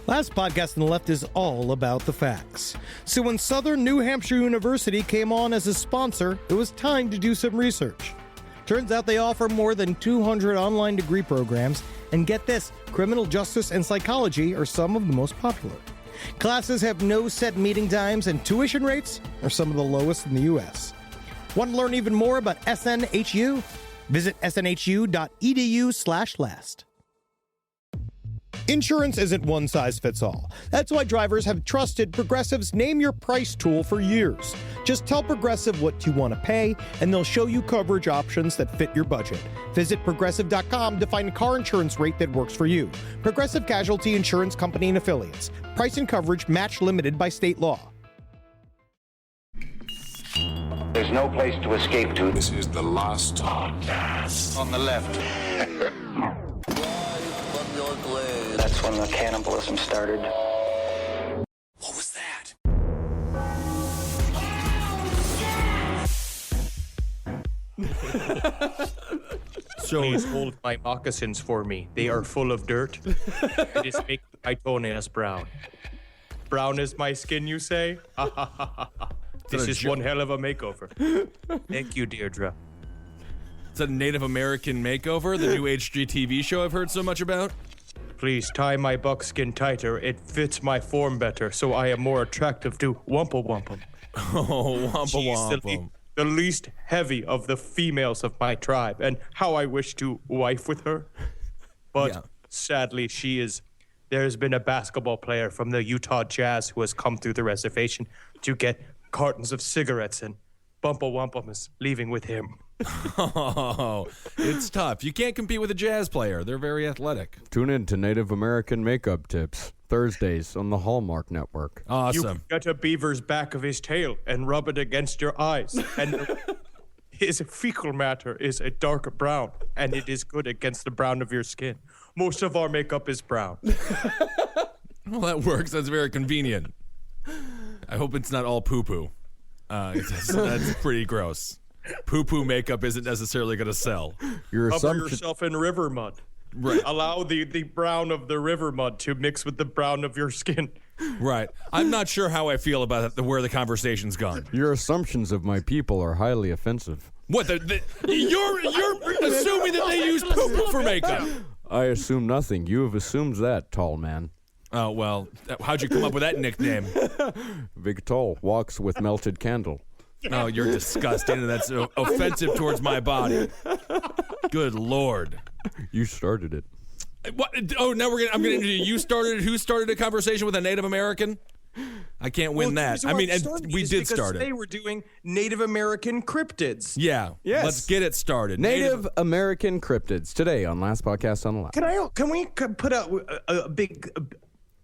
Last podcast on the left is all about the facts. So when Southern New Hampshire University came on as a sponsor, it was time to do some research. Turns out they offer more than 200 online degree programs, and get this, criminal justice and psychology are some of the most popular. Classes have no set meeting times, and tuition rates are some of the lowest in the U.S. Want to learn even more about SNHU? Visit snhu.edu/last. Insurance isn't one size fits all. That's why drivers have trusted Progressive's Name Your Price tool for years. Just tell Progressive what you want to pay, and they'll show you coverage options that fit your budget. Visit Progressive.com to find a car insurance rate that works for you. Progressive Casualty Insurance Company and Affiliates. Price and coverage match limited by state law. There's no place to escape to. This is the last podcast. On the left. That's when the cannibalism started. What was that? Please hold my moccasins for me. They are full of dirt. It is making my toenails brown. Brown is my skin, you say? This is one hell of a makeover. Thank you, Deirdre. Is that a Native American makeover, the new HGTV show I've heard so much about? Please tie my buckskin tighter. It fits my form better, so I am more attractive to Wumpa Wumpum. Oh, Wumpa She's Wumpum. the least heavy of the females of my tribe, and how I wish to wife with her. But sadly, there's been a basketball player from the Utah Jazz who has come through the reservation to get cartons of cigarettes, and Wumpa Wumpum is leaving with him. Oh, it's tough. You can't compete with a jazz player. They're very athletic. Tune in to Native American Makeup Tips, Thursdays on the Hallmark Network. Awesome. You get a beaver's back of his tail and rub it against your eyes, and his fecal matter is a dark brown, and it is good against the brown of your skin. Most of our makeup is brown. Well, that works. That's very convenient. I hope it's not all poo-poo. That's pretty gross. Poo-poo makeup isn't necessarily going to sell. Cover yourself in river mud. Right. Allow the brown of the river mud to mix with the brown of your skin. Right. I'm not sure how I feel about where the conversation's gone. Your assumptions of my people are highly offensive. What? You're assuming that they use poo-poo for makeup. I assume nothing. You have assumed that, tall man. Oh, well, how'd you come up with that nickname? Big Tall walks with melted candle. Oh, you're disgusting, and that's offensive towards my body. Good Lord. You started it. What? Oh, now I'm gonna you started. Who started a conversation with a Native American? I can't win that. I mean, we did start it. Today we're doing Native American cryptids. Yeah. Yes. Let's get it started. Native American cryptids today on Last Podcast on the Left. Can we put a big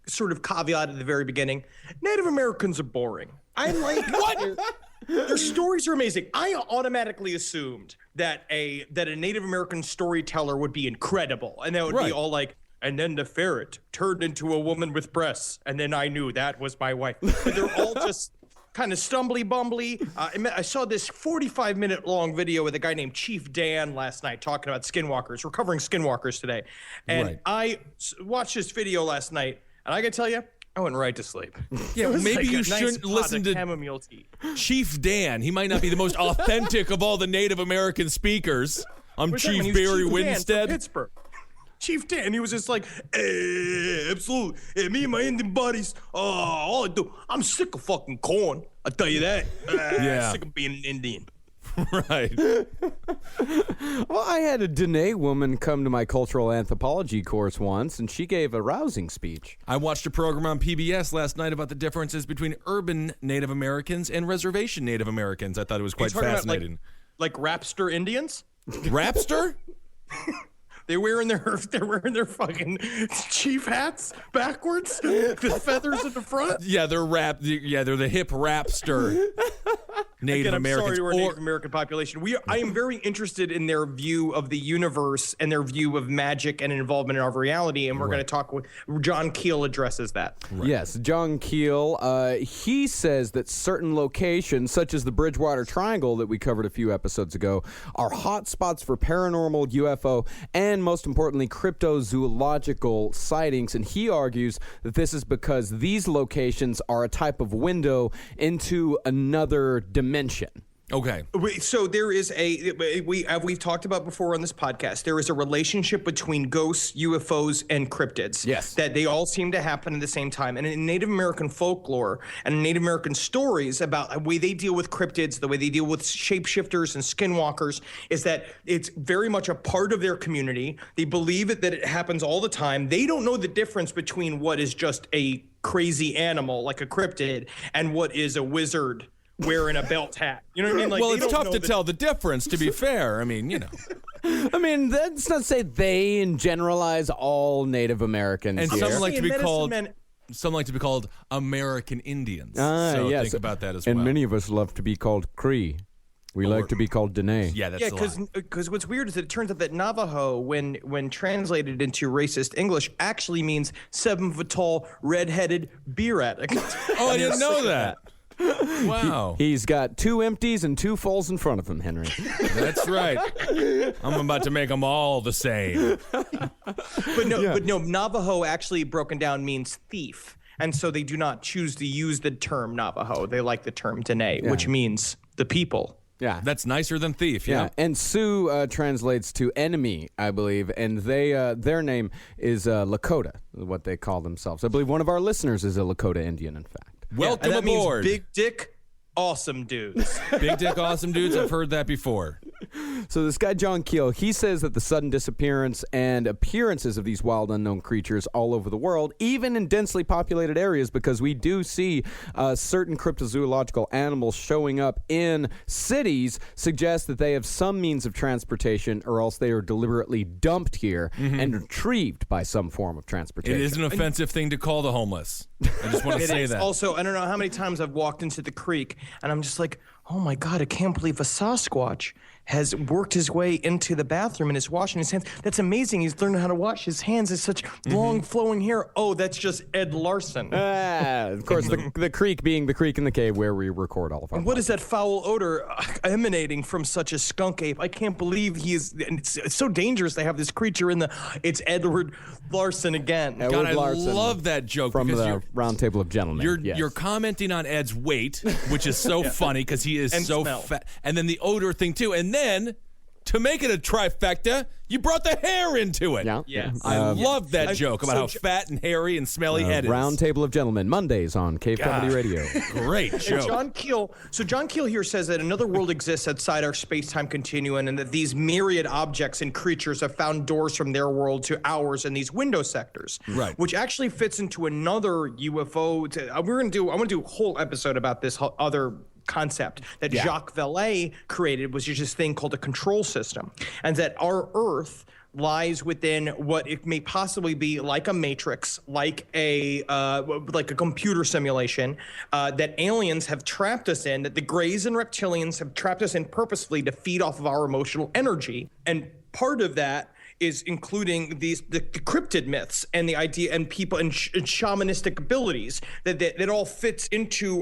sort of caveat at the very beginning? Native Americans are boring. I like what. Their stories are amazing. I automatically assumed that a Native American storyteller would be incredible, and that would be all like, and then the ferret turned into a woman with breasts, and then I knew that was my wife. But they're all just kind of stumbly bumbly. I saw this 45-minute long video with a guy named Chief Dan last night talking about Skinwalkers. We're covering Skinwalkers today, and I watched this video last night, and I can tell you, I went right to sleep. Yeah, maybe you shouldn't listen to chamomile tea. Chief Dan. He might not be the most authentic of all the Native American speakers. I'm Chief Barry Winstead. Pittsburgh. Chief Dan, he was just like, absolutely. Hey, me and my Indian buddies, all I do, I'm sick of fucking corn. I'll tell you that. Sick of being an Indian. Right. Well, I had a Dene woman come to my cultural anthropology course once, and she gave a rousing speech. I watched a program on PBS last night about the differences between urban Native Americans and reservation Native Americans. I thought it was quite fascinating. About like Rapster Indians? Rapster? They're wearing their fucking chief hats backwards, the feathers at the front. Yeah, they're the hip rapster. Native Again, I'm Americans sorry to our or Native American population. I am very interested in their view of the universe and their view of magic and involvement in our reality. And we're going to talk with John Keel addresses that. Yes, John Keel. He says that certain locations, such as the Bridgewater Triangle that we covered a few episodes ago, are hot spots for paranormal, UFO, and most importantly, cryptozoological sightings. And he argues that this is because these locations are a type of window into another dimension. okay. So there is we've talked about before on this podcast, there is a relationship between ghosts, UFOs, and cryptids. Yes. That they all seem to happen at the same time. And in Native American folklore and Native American stories about the way they deal with cryptids, the way they deal with shapeshifters and skinwalkers, is that it's very much a part of their community. They believe that it happens all the time. They don't know the difference between what is just a crazy animal like a cryptid and what is a wizard wearing a belt hat. You know what I mean? Like, Well, they it's don't tough know to tell the difference, to be fair. I mean, you know. I mean, that's not to say they generalize all Native Americans And here. some like to be Medicine called men- some like to be called American Indians. Ah, so yes. think about that as and well. many of us love to be called Cree. We like to be called Dene. Yeah, that's Yeah, a lot. because what's weird is that it turns out that Navajo, when translated into racist English, actually means 7 foot tall, redheaded beer addict. Oh, I didn't know that. Wow. He's got 2 empties and 2 fulls in front of him, Henry. That's right. I'm about to make them all the same. But no, Navajo actually broken down means thief. And so they do not choose to use the term Navajo. They like the term Dene, which means the people. Yeah. That's nicer than thief, Yeah, yeah. and Sioux translates to enemy, I believe, and they their name is Lakota, what they call themselves. I believe one of our listeners is a Lakota Indian, in fact. Welcome And that aboard. means big dick, awesome dudes. Big dick awesome dudes. I've heard that before. So this guy, John Keel, he says that the sudden disappearance and appearances of these wild unknown creatures all over the world, even in densely populated areas, because we do see certain cryptozoological animals showing up in cities, suggests that they have some means of transportation, or else they are deliberately dumped here and retrieved by some form of transportation. It is an offensive thing to call the homeless. I just want to It say is. that. Also, I don't know how many times I've walked into the creek and I'm just like, oh my God, I can't believe a Sasquatch has worked his way into the bathroom and is washing his hands. That's amazing. He's learning how to wash his hands. It's such long flowing hair. Oh, that's just Ed Larson. Of course, the creek being the creek in the cave where we record all of our What is that foul odor emanating from such a skunk ape? I can't believe he is. And it's so dangerous to have this creature in the. It's Edward Larson again. Edward God, I Larson love that joke from because the Round Table of Gentlemen. you're commenting on Ed's weight, which is so funny because he is And so smell. fat, and then the odor thing too, and then to make it a trifecta, you brought the hair into it. Yeah. Yes. I love that joke about so how fat and hairy and smelly Ed is. Round Table of Gentlemen, Mondays on Cave Comedy Radio. Great And joke. John Keel here says that another world exists outside our space-time continuum, and that these myriad objects and creatures have found doors from their world to ours in these window sectors. Right. Which actually fits into another UFO. I want to do a whole episode about this other concept that Jacques Vallée created, was just this thing called a control system, and that our Earth lies within what it may possibly be like a matrix, like a computer simulation that aliens have trapped us in, that the Greys and reptilians have trapped us in purposefully to feed off of our emotional energy. And part of that is including the cryptid myths and the idea and people and shamanistic abilities that all fits into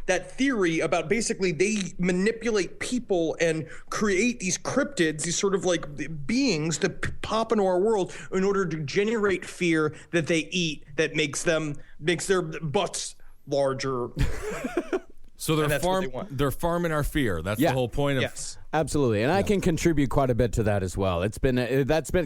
that theory about basically they manipulate people and create these cryptids, these sort of like beings that pop into our world in order to generate fear that they eat, that makes their butts larger. So And that's what they want. they're farming our fear. That's the whole point of. Yes. Absolutely, and I can contribute quite a bit to that as well. That's been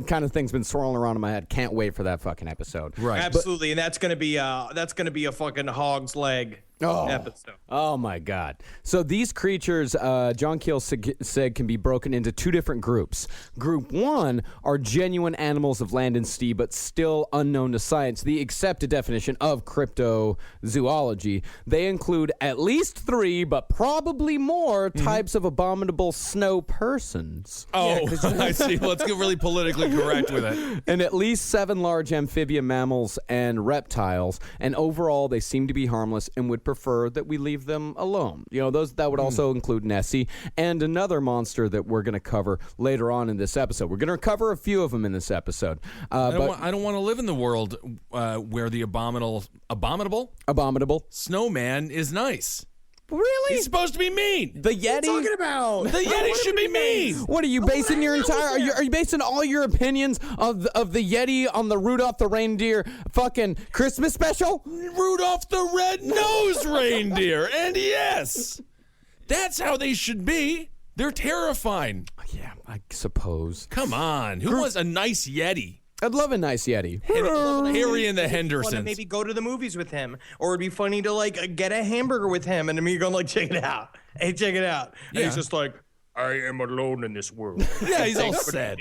kind of things been swirling around in my head. Can't wait for that fucking episode. Right. Absolutely, and that's gonna be a fucking hog's leg episode. Oh my God! So these creatures, John Keel said, can be broken into 2 different groups. Group 1 are genuine animals of land and sea, but still unknown to science. The accepted definition of cryptozoology. They include at least 3, but probably more types of abominable snow persons. Oh, I see. Let's get really politically correct with it. And at least 7 large amphibian mammals and reptiles. And overall, they seem to be harmless and would prefer that we leave them alone. You know, that would also include Nessie and another monster that we're going to cover later on in this episode. We're going to cover a few of them in this episode. I don't want to live in the world where the abominable snowman is nice. Really? He's supposed to be mean. The Yeti? What are you talking about? The Yeti should be mean. What are you basing your entire? Are you basing all your opinions of the Yeti on the Rudolph the Reindeer fucking Christmas special? Rudolph the Red-Nosed Reindeer, and yes, that's how they should be. They're terrifying. Yeah, I suppose. Come on, who wants a nice Yeti? I'd love a nice Yeti. Harry and the Want to Hendersons. maybe go to the movies with him, or it'd be funny to like get a hamburger with him, and me going like, check it out, hey, check it out. And Yeah. he's just like, I am alone in this world. Yeah, he's all sad.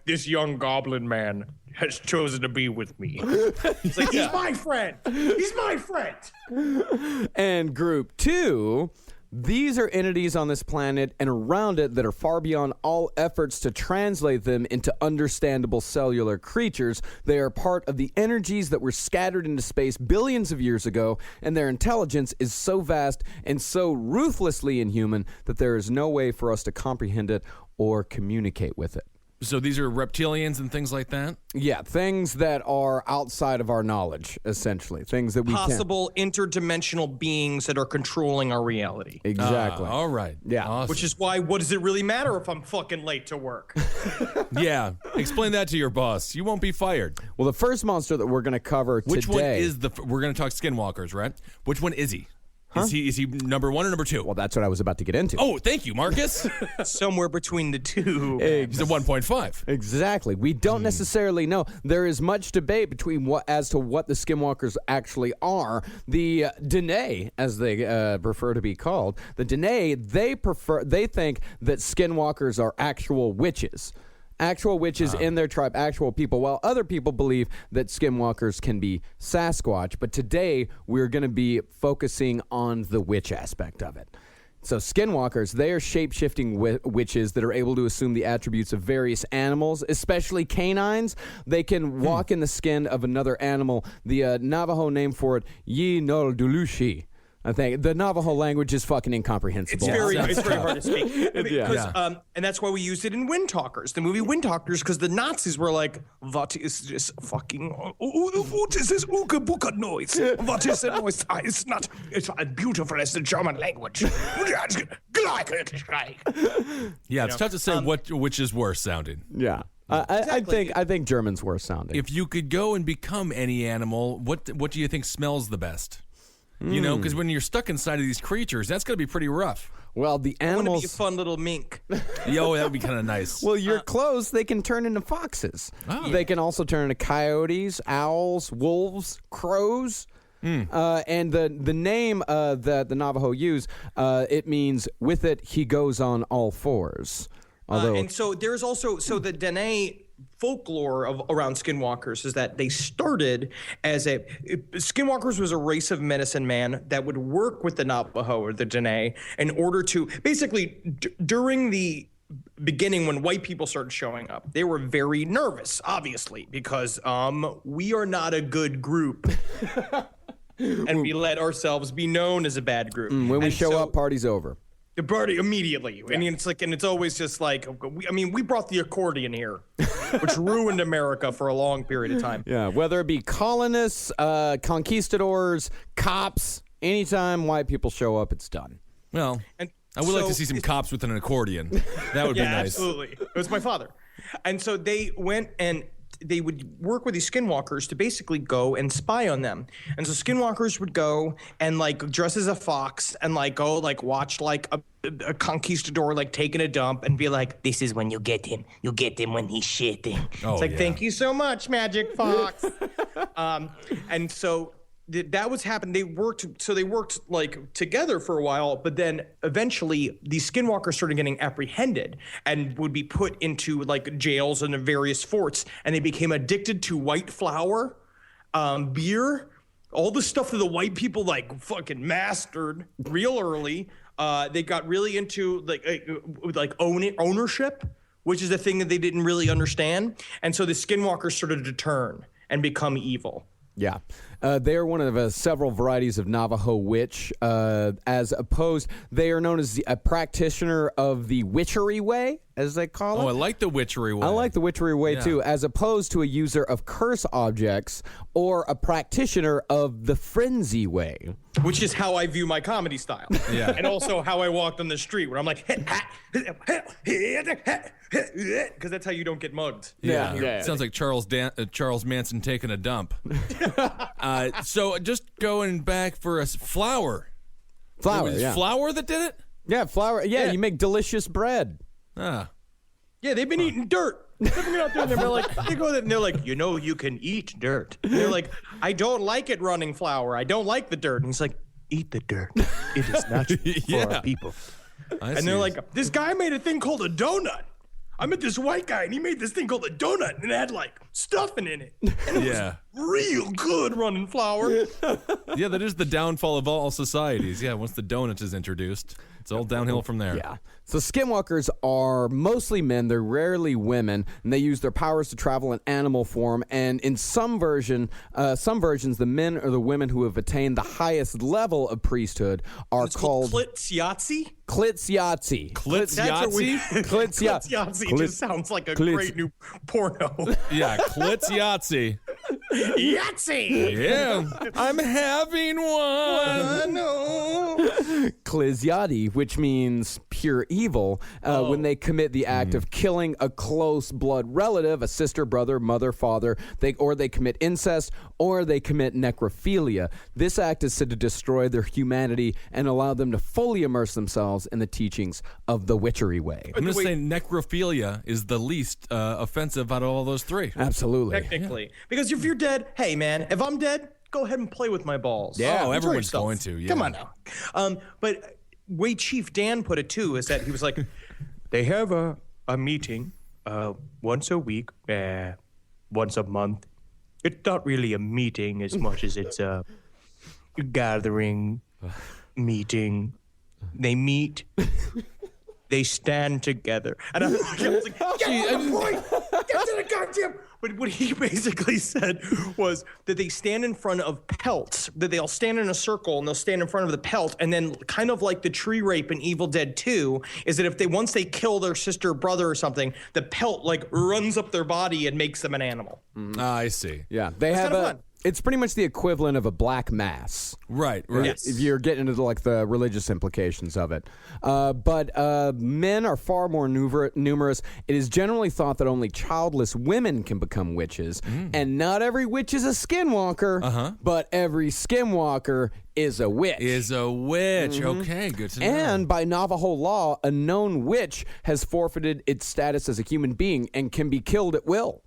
This young goblin man has chosen to be with me. It's like, he's my friend. He's my friend. And group 2, these are entities on this planet and around it that are far beyond all efforts to translate them into understandable cellular creatures. They are part of the energies that were scattered into space billions of years ago, and their intelligence is so vast and so ruthlessly inhuman that there is no way for us to comprehend it or communicate with it. So these are reptilians and things like that? Yeah, things that are outside of our knowledge, essentially. Things that we can't... Possible interdimensional beings that are controlling our reality. Exactly. All right. Yeah. Awesome. Which is why, what does it really matter if I'm fucking late to work? Yeah. Explain that to your boss. You won't be fired. Well, the first monster that we're going to cover Which one today... is we're going to talk Skinwalkers, right? Which one is he? Is he number 1 or number 2? Well, that's what I was about to get into. Oh, thank you, Marcus. Somewhere between the two. He's a 1.5. Exactly. We don't necessarily know. There is much debate between as to what the Skinwalkers actually are. The Dene, as they prefer to be called, the Dene, they think that Skinwalkers are actual witches. Actual witches in their tribe, actual people, while other people believe that Skinwalkers can be Sasquatch. But today, we're going to be focusing on the witch aspect of it. So Skinwalkers, they are shape-shifting witches that are able to assume the attributes of various animals, especially canines. They can walk in the skin of another animal. The Navajo name for it, Yi-nol-dulushi. I think the Navajo language is fucking incomprehensible. It's very hard to speak. And that's why we used it in Wind Talkers, the movie Wind Talkers, because the Nazis were like, what is this fucking, what is this ooga booga noise? What is the noise? It's as beautiful as the German language. Yeah, it's tough to say which is worse sounding. Yeah. I think German's worse sounding. If you could go and become any animal, what do you think smells the best? You know, because when you're stuck inside of these creatures, that's going to be pretty rough. Well, the I want to be a animals... fun little mink. Yo, that would be kind of nice. Well, your clothes, they can turn into foxes. Oh. They can also turn into coyotes, owls, wolves, crows. And the name that the Navajo use, it means, with it, he goes on all fours. Although, And so there's also, the Dene folklore around Skinwalkers is that they started as Skinwalkers was a race of medicine man that would work with the Navajo or the Dene in order to basically during the beginning when white people started showing up, they were very nervous, obviously, because we are not a good group. And we let ourselves be known as a bad group. when we show up, party's over. The party immediately. Yeah. I mean, it's always just like, we brought the accordion here, which ruined America for a long period of time. Yeah, whether it be colonists, conquistadors, cops, anytime white people show up, it's done. Well, And I would like to see some cops with an accordion. That would be nice. Absolutely. It was my father. And so they went and they would work with these Skinwalkers to basically go and spy on them. And so Skinwalkers would go and like dress as a fox and like go like watch like a conquistador like taking a dump and be like, this is when you get him. You'll get him when he's shitting. Oh, it's like, yeah. thank you so much, Magic Fox. And so that was happening. They worked like together for a while, but then eventually these Skinwalkers started getting apprehended and would be put into like jails and various forts, and they became addicted to white flour, beer, all the stuff that the white people like fucking mastered real early. They got really into like ownership, which is a thing that they didn't really understand. And so the Skinwalkers started to turn and become evil. Yeah. They are one of several varieties of Navajo witch. As opposed, they are known as a practitioner of the witchery way, as they call it. Oh, I like the witchery way. I like the witchery way, too, as opposed to a user of curse objects or a practitioner of the frenzy way. Which is how I view my comedy style. Yeah. And also how I walked on the street, where I'm like, because that's how you don't get mugged. Yeah. Sounds like Charles Manson taking a dump. So just going back for a flour. Flour, It was yeah. flour that did it? Yeah, flour. Yeah, Yeah. you make delicious bread. Ah. Yeah, they've been eating dirt. They're coming out there and they're like, they go there and they're like, you know, you can eat dirt. And they're like, I don't like it running flour. I don't like the dirt. And he's like, eat the dirt. It is natural for our people. And they're like, this guy made a thing called a donut. I met this white guy and he made this thing called a donut and it had like stuffing in it. And it was real good running flour. Yeah, that is the downfall of all societies. Yeah, once the donut is introduced, it's all downhill from there. Yeah. So Skinwalkers are mostly men. They're rarely women, and they use their powers to travel in animal form. And in some versions, the men or the women who have attained the highest level of priesthood are called Klitsyatsi? Klitsyatsi. Klitsyatsi? Klitsyatsi just sounds like a great new porno. Yeah, Klitsyatsi. Yahtzee! Yeah, I'm having one. Klizyati, which means pure evil, when they commit the act of killing a close blood relative, a sister, brother, mother, father, they commit incest, or they commit necrophilia. This act is said to destroy their humanity and allow them to fully immerse themselves in the teachings of the witchery way. I'm going to say necrophilia is the least offensive out of all those three. Absolutely. Technically. Because if you're dead, hey man, if I'm dead, go ahead and play with my balls. Yeah, Enjoy everyone's yourself. going to, yeah. Come on now. But way Chief Dan put it too, is that he was like, they have a meeting once a week, once a month. It's not really a meeting as much as it's a gathering, meeting. They meet. They stand together. And I was like, get to the point! Get to the goddamn... But what he basically said was that they stand in front of pelts, that they'll stand in a circle and they'll stand in front of the pelt, and then kind of like the tree rape in Evil Dead 2, is that if once they kill their sister or brother or something, the pelt like runs up their body and makes them an animal. I see. Yeah, they have kind of fun. It's pretty much the equivalent of a black mass. Right. Yes. If you're getting into like the religious implications of it. But men are far more numerous. It is generally thought that only childless women can become witches. And not every witch is a skinwalker, but every skinwalker is a witch. Okay, good to know. And by Navajo law, a known witch has forfeited its status as a human being and can be killed at will.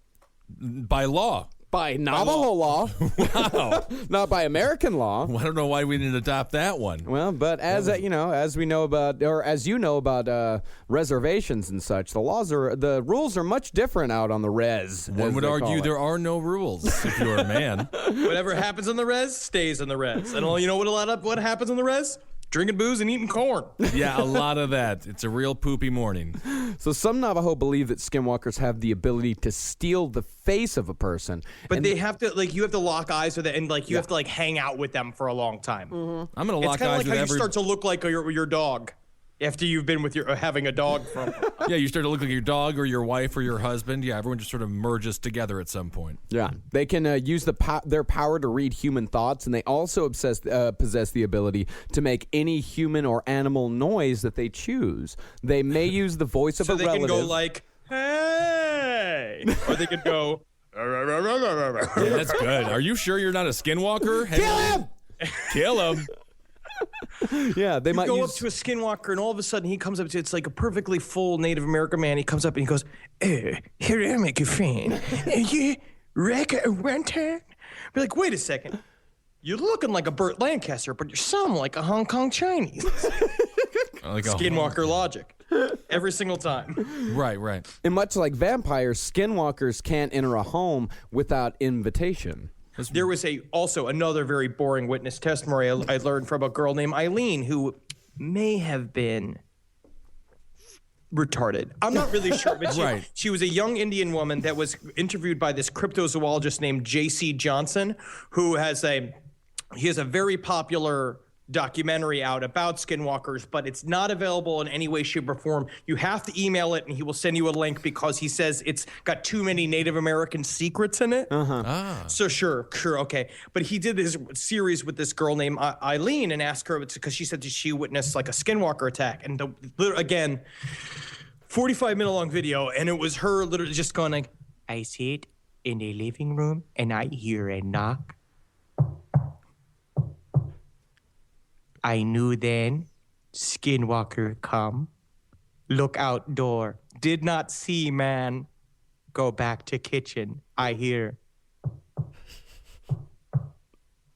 By law. By Navajo law. Wow. Not by American law. Well, I don't know why we didn't adopt that one. Well, but as as we know about, or as you know about reservations and such, the rules are much different out on the res. One would argue there are no rules if you're a man. Whatever happens on the res stays on the res. And you know what happens on the res? Drinking booze and eating corn. Yeah, a lot of that. It's a real poopy morning. So some Navajo believe that skinwalkers have the ability to steal the face of a person. But they have to, you have to lock eyes with it, and you have to hang out with them for a long time. I'm gonna lock It's kind eyes of like with how every. you start to look like your dog after you've been with having a dog from. Yeah, you start to look like your dog or your wife or your husband. Yeah, everyone just sort of merges together at some point. Yeah, they can use their power to read human thoughts, and they also possess the ability to make any human or animal noise that they choose. They may use the voice of a relative. So they can go like, hey, or they could go. Yeah, that's good. Are you sure you're not a skinwalker? Kill him! Kill him! Yeah, they might go use... up to a skinwalker, and all of a sudden he comes up to, it's like a perfectly full Native American man. He comes up and he goes, here I make you friend. You reckon one time? Be like, wait a second. You're looking like a Burt Lancaster, but you sound like a Hong Kong Chinese. Like Skinwalker logic. Every single time. Right. And much like vampires, skinwalkers can't enter a home without invitation. There was also another very boring witness testimony I learned from a girl named Eileen who may have been retarded. I'm not really sure, but Right. she was a young Indian woman that was interviewed by this cryptozoologist named J.C. Johnson, who has a very popular documentary out about skinwalkers, but it's not available in any way, shape, or form. You have to email it, and he will send you a link because he says it's got too many Native American secrets in it. So sure, okay. But he did his series with this girl named Eileen and asked her because she said that she witnessed like a skinwalker attack, and again, 45-minute long video, and it was her literally just going like, I sit in a living room and I hear a knock. I knew then, skinwalker come. Look outdoor. Did not see man. Go back to kitchen. I hear.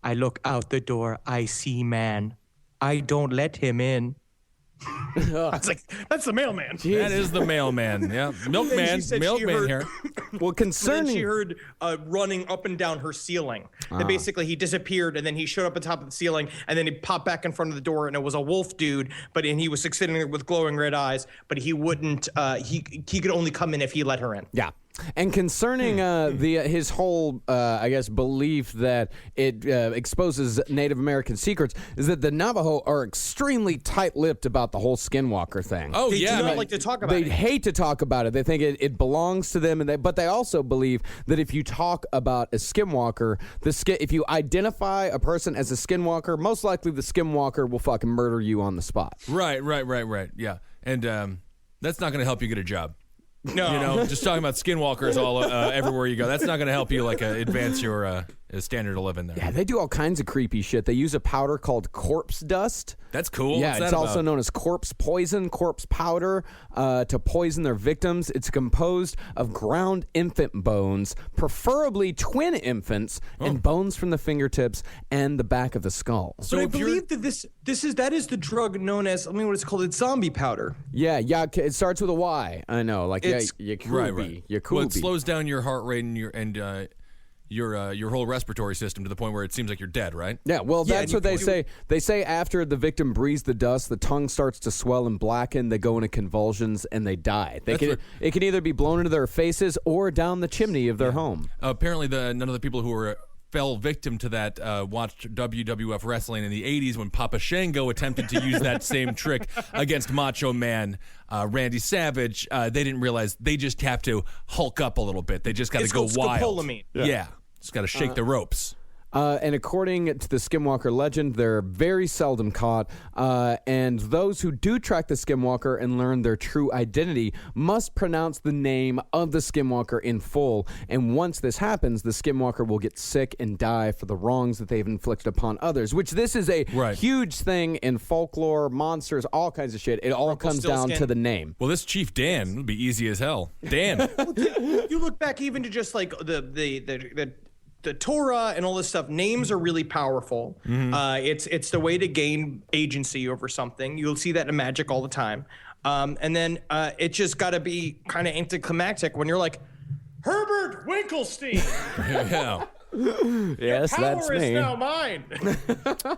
I look out the door. I see man. I don't let him in. I was like, that's the mailman. That is the mailman. Yeah, milkman here. Well, Then concerning she heard running up and down her ceiling. That basically he disappeared, and then he showed up at the top of the ceiling, and then he popped back in front of the door, and it was a wolf dude. And he was sitting there with glowing red eyes, but he wouldn't. He could only come in if he let her in. Yeah. And concerning his whole, I guess, belief that it exposes Native American secrets is that the Navajo are extremely tight-lipped about the whole skinwalker thing. Oh, They yeah. do not like to talk about They it. hate to talk about it. They think it belongs to them, but they also believe that if you talk about a skinwalker, if you identify a person as a skinwalker, most likely the skinwalker will fucking murder you on the spot. Right. Yeah. And that's not going to help you get a job. No. You know, just talking about skinwalkers all everywhere you go. That's not going to help you advance your standard of living there. Yeah, they do all kinds of creepy shit. They use a powder called corpse dust. That's cool. Yeah, What's it's that also about? known as corpse poison, corpse powder, to poison their victims. It's composed of ground infant bones, preferably twin infants, and bones from the fingertips and the back of the skull. So I if you're- believe that that is the drug known as, I mean, what it's called. It's zombie powder. Yeah, it starts with a Y. I know, like It's- Yakubi. Well, it slows down your heart rate and your whole respiratory system to the point where it seems like you're dead, right? Yeah, well, Yeah, that's and what they you- say. They say after the victim breathes the dust, the tongue starts to swell and blacken. They go into convulsions and they die. It can either be blown into their faces or down the chimney of their home. Apparently, none of the people who fell victim to that watched WWF wrestling in the 80s when Papa Shango attempted to use that same trick against Macho Man Randy Savage. They didn't realize they just have to hulk up a little bit. They just got to It's go called wild. scopolamine. Yeah. Just got to shake the ropes. And according to the Skinwalker legend, they're very seldom caught. And those who do track the Skinwalker and learn their true identity must pronounce the name of the Skinwalker in full. And once this happens, the Skinwalker will get sick and die for the wrongs that they've inflicted upon others, which this is a huge thing in folklore, monsters, all kinds of shit. It all comes down to the name. Well, this Chief Dan would be easy as hell. Dan. You look back even to just like the Torah and all this stuff. Names are really powerful. It's the way to gain agency over something. You'll see that in magic all the time. And then it just got to be kind of anticlimactic when you're like, Herbert Winkelstein. Yeah. Yes, Power that's is me. now mine.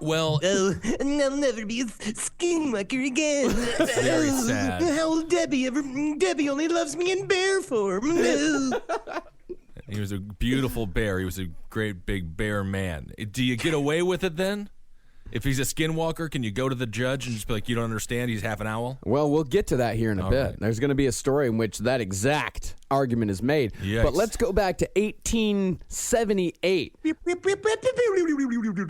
Well, And I'll never be a skinwalker again. very sad. How will Debbie ever? Debbie only loves me in bear form. He was a beautiful bear. He was a great big bear man. Do you get away with it then? If he's a skinwalker, can you go to the judge and just be like, you don't understand, he's half an owl? Well, we'll get to that here in a bit. right. There's going to be a story in which that exact argument is made. Yikes. But let's go back to 1878.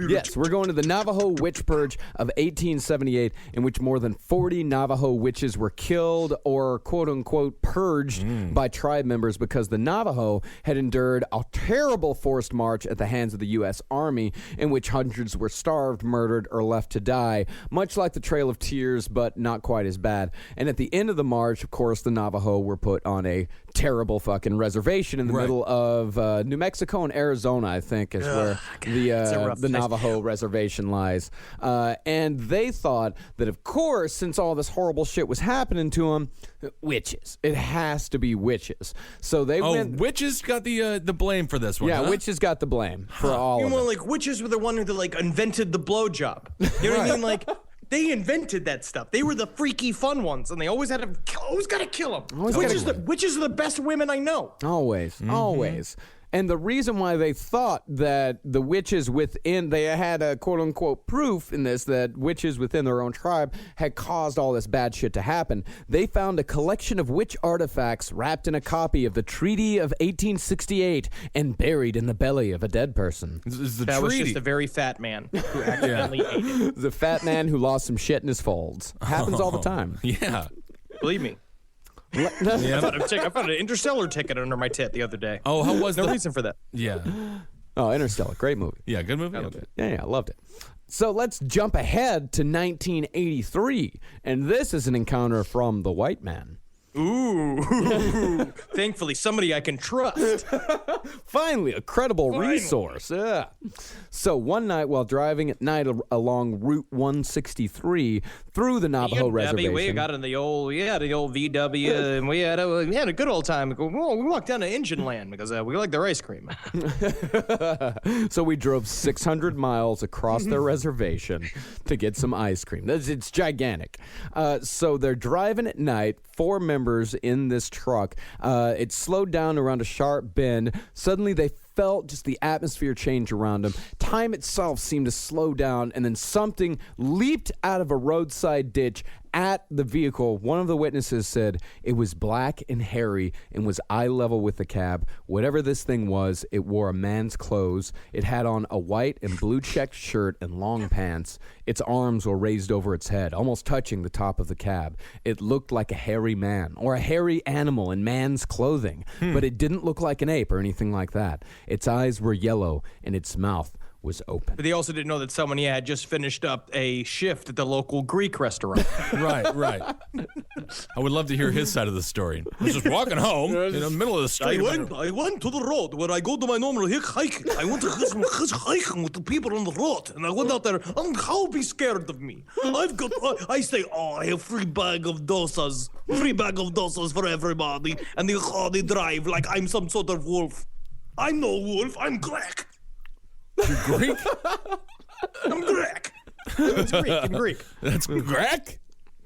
Yes, we're going to the Navajo witch purge of 1878, in which more than 40 Navajo witches were killed or quote-unquote purged by tribe members because the Navajo had endured a terrible forced march at the hands of the U.S. Army, in which hundreds were starved, murdered, or left to die, much like the Trail of Tears, but not quite as bad. And at the end of the march, of course, the Navajo were put on a terrible fucking reservation in the middle of New Mexico and Arizona, I think, is where the Navajo reservation lies. And they thought that, of course, since all this horrible shit was happening to them, witches. It has to be witches. So they went. Witches got the blame for this one. Yeah, huh? witches got the blame for all of it. Like witches were the one who like invented the blowjob. You know what I mean? Like They invented that stuff. They were the freaky fun ones, and they always had to always got to kill them. Witches are the best women I know. Always, always. And the reason why they thought that the witches within, they had a quote-unquote proof in this that witches within their own tribe had caused all this bad shit to happen. They found a collection of witch artifacts wrapped in a copy of the Treaty of 1868 and buried in the belly of a dead person. This is the That was treaty. just a very fat man who accidentally ate it. The fat man who lost some shit in his folds. Happens all the time. Yeah. Believe me. I found an Interstellar ticket under my tit the other day. Oh, how was No that? reason for that. Yeah. Oh, Interstellar. Great movie. Yeah, good movie. Okay. Yeah, I loved it. So let's jump ahead to 1983. And this is an encounter from the white man. Ooh. Thankfully, somebody I can trust. Finally, a credible resource. Yeah. So one night while driving at night along Route 163 through the Navajo Reservation. We got in the old VW, and we had a good old time. We walked down to Engine Land because we like their ice cream. So we drove 600 miles across their reservation to get some ice cream. It's gigantic. So they're driving at night, 4 members in this truck. It slowed down around a sharp bend. Suddenly they felt just the atmosphere change around them. Time itself seemed to slow down, and then something leaped out of a roadside ditch at the vehicle. One of the witnesses said it was black and hairy and was eye level with the cab. Whatever this thing was, it wore a man's clothes. It had on a white and blue checked shirt and long pants. Its arms were raised over its head, almost touching the top of the cab. It looked like a hairy man or a hairy animal in man's clothing, but it didn't look like an ape or anything like that. Its eyes were yellow and its mouth was open. But they also didn't know that someone had just finished up a shift at the local Greek restaurant. Right. I would love to hear his side of the story. I was just walking home in the middle of the street. I went to the road where I go to my normal hiking. I went to some hiking with the people on the road, and I went out there. How be scared of me? I say, I have free bag of dosas for everybody, and they drive like I'm some sort of wolf. I'm no wolf. I'm Greg. You're Greek? I'm Greg. It's Greek in Greek. That's Greg?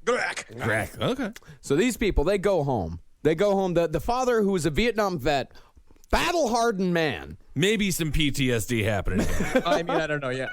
Greg. Okay. So these people, they go home. The father, who was a Vietnam vet, battle-hardened man. Maybe some PTSD happening. I mean, I don't know yet.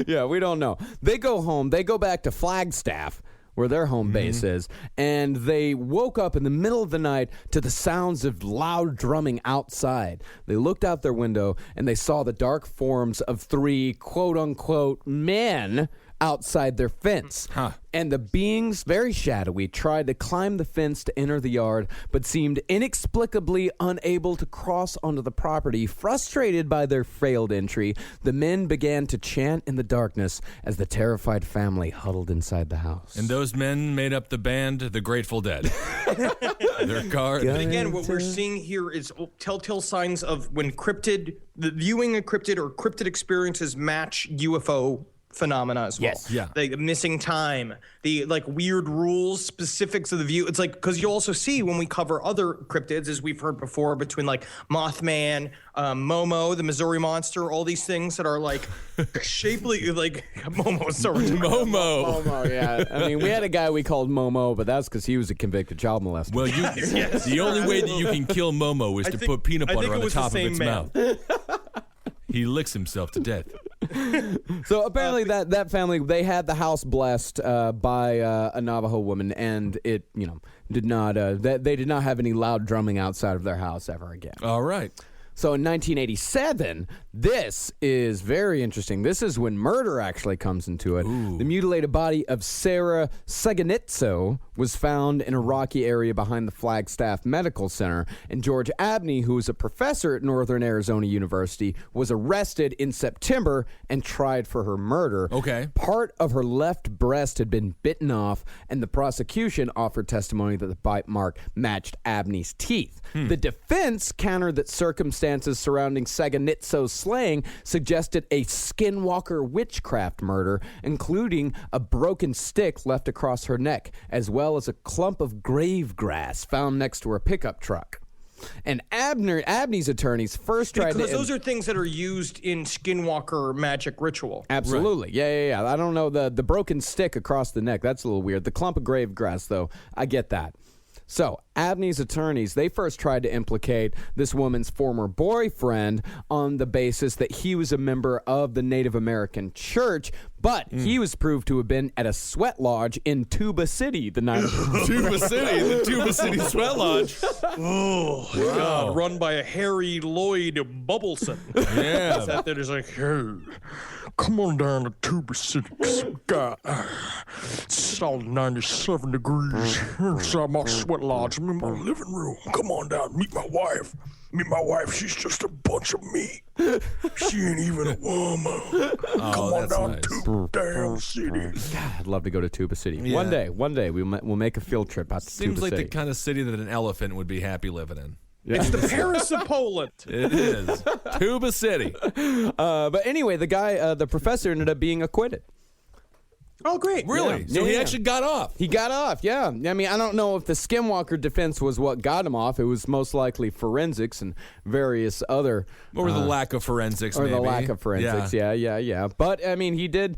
Yeah, we don't know. They go home. They go back to Flagstaff, where their home base is, and they woke up in the middle of the night to the sounds of loud drumming outside. They looked out their window, and they saw the dark forms of 3 quote-unquote men outside their fence. And the beings, very shadowy, tried to climb the fence to enter the yard, but seemed inexplicably unable to cross onto the property. Frustrated by their failed entry, the men began to chant in the darkness as the terrified family huddled inside the house. And those men made up the band The Grateful Dead. Their car. But again, what we're seeing here is telltale signs of when viewing a cryptid or cryptid experiences match UFO phenomena as well. Yes. Yeah. The missing time, the weird rules, specifics of the view. It's like, because you also see when we cover other cryptids, as we've heard before, between like Mothman, Momo, the Missouri Monster, all these things that are like shapely, like Momo. Sorry, Momo, yeah. I mean, we had a guy we called Momo, but that's because he was a convicted child molester. Well, the only way that you can kill Momo is to put peanut butter on the top of its mouth. He licks himself to death. So apparently that family, they had the house blessed by a Navajo woman, and it, did not. They did not have any loud drumming outside of their house ever again. All right. So in 1987, this is very interesting. This is when murder actually comes into it. Ooh. The mutilated body of Sarah Seganitso was found in a rocky area behind the Flagstaff Medical Center, and George Abney, who was a professor at Northern Arizona University, was arrested in September and tried for her murder. Okay. Part of her left breast had been bitten off, and the prosecution offered testimony that the bite mark matched Abney's teeth. The defense countered that circumstances surrounding Seganitso's slaying suggested a Skinwalker witchcraft murder, including a broken stick left across her neck, as well as a clump of grave grass found next to her pickup truck. And Abney's attorneys first tried because to... those are things that are used in Skinwalker magic ritual. Absolutely. Right. Yeah. I don't know. The broken stick across the neck, that's a little weird. The clump of grave grass, though, I get that. So, Abney's attorneys, they first tried to implicate this woman's former boyfriend on the basis that he was a member of the Native American church, but he was proved to have been at a sweat lodge in Tuba City the night of Tuba City, the Tuba City Sweat Lodge. Oh, God, run by a Harry Lloyd Bubbleson. Yeah. Sat there just like, hey, come on down to Tuba City. God, it's all 97 degrees inside my sweat lodge. I'm in my living room. Come on down, meet my wife. Meet my wife. She's just a bunch of meat. She ain't even a woman. Come on down to damn city. God, I'd love to go to Tuba City. Yeah. One day we'll make a field trip out to Seems Tuba like City. the kind of city that an elephant would be happy living in. It's the Paris of Poland. It is. Tuba City. But anyway, the professor ended up being acquitted. Oh, great. Really? Yeah. So he Yeah. actually got off. He got off, yeah. I mean, I don't know if the Skinwalker defense was what got him off. It was most likely forensics and various other... Or the lack of forensics, Or maybe. the lack of forensics, yeah. But, I mean, he did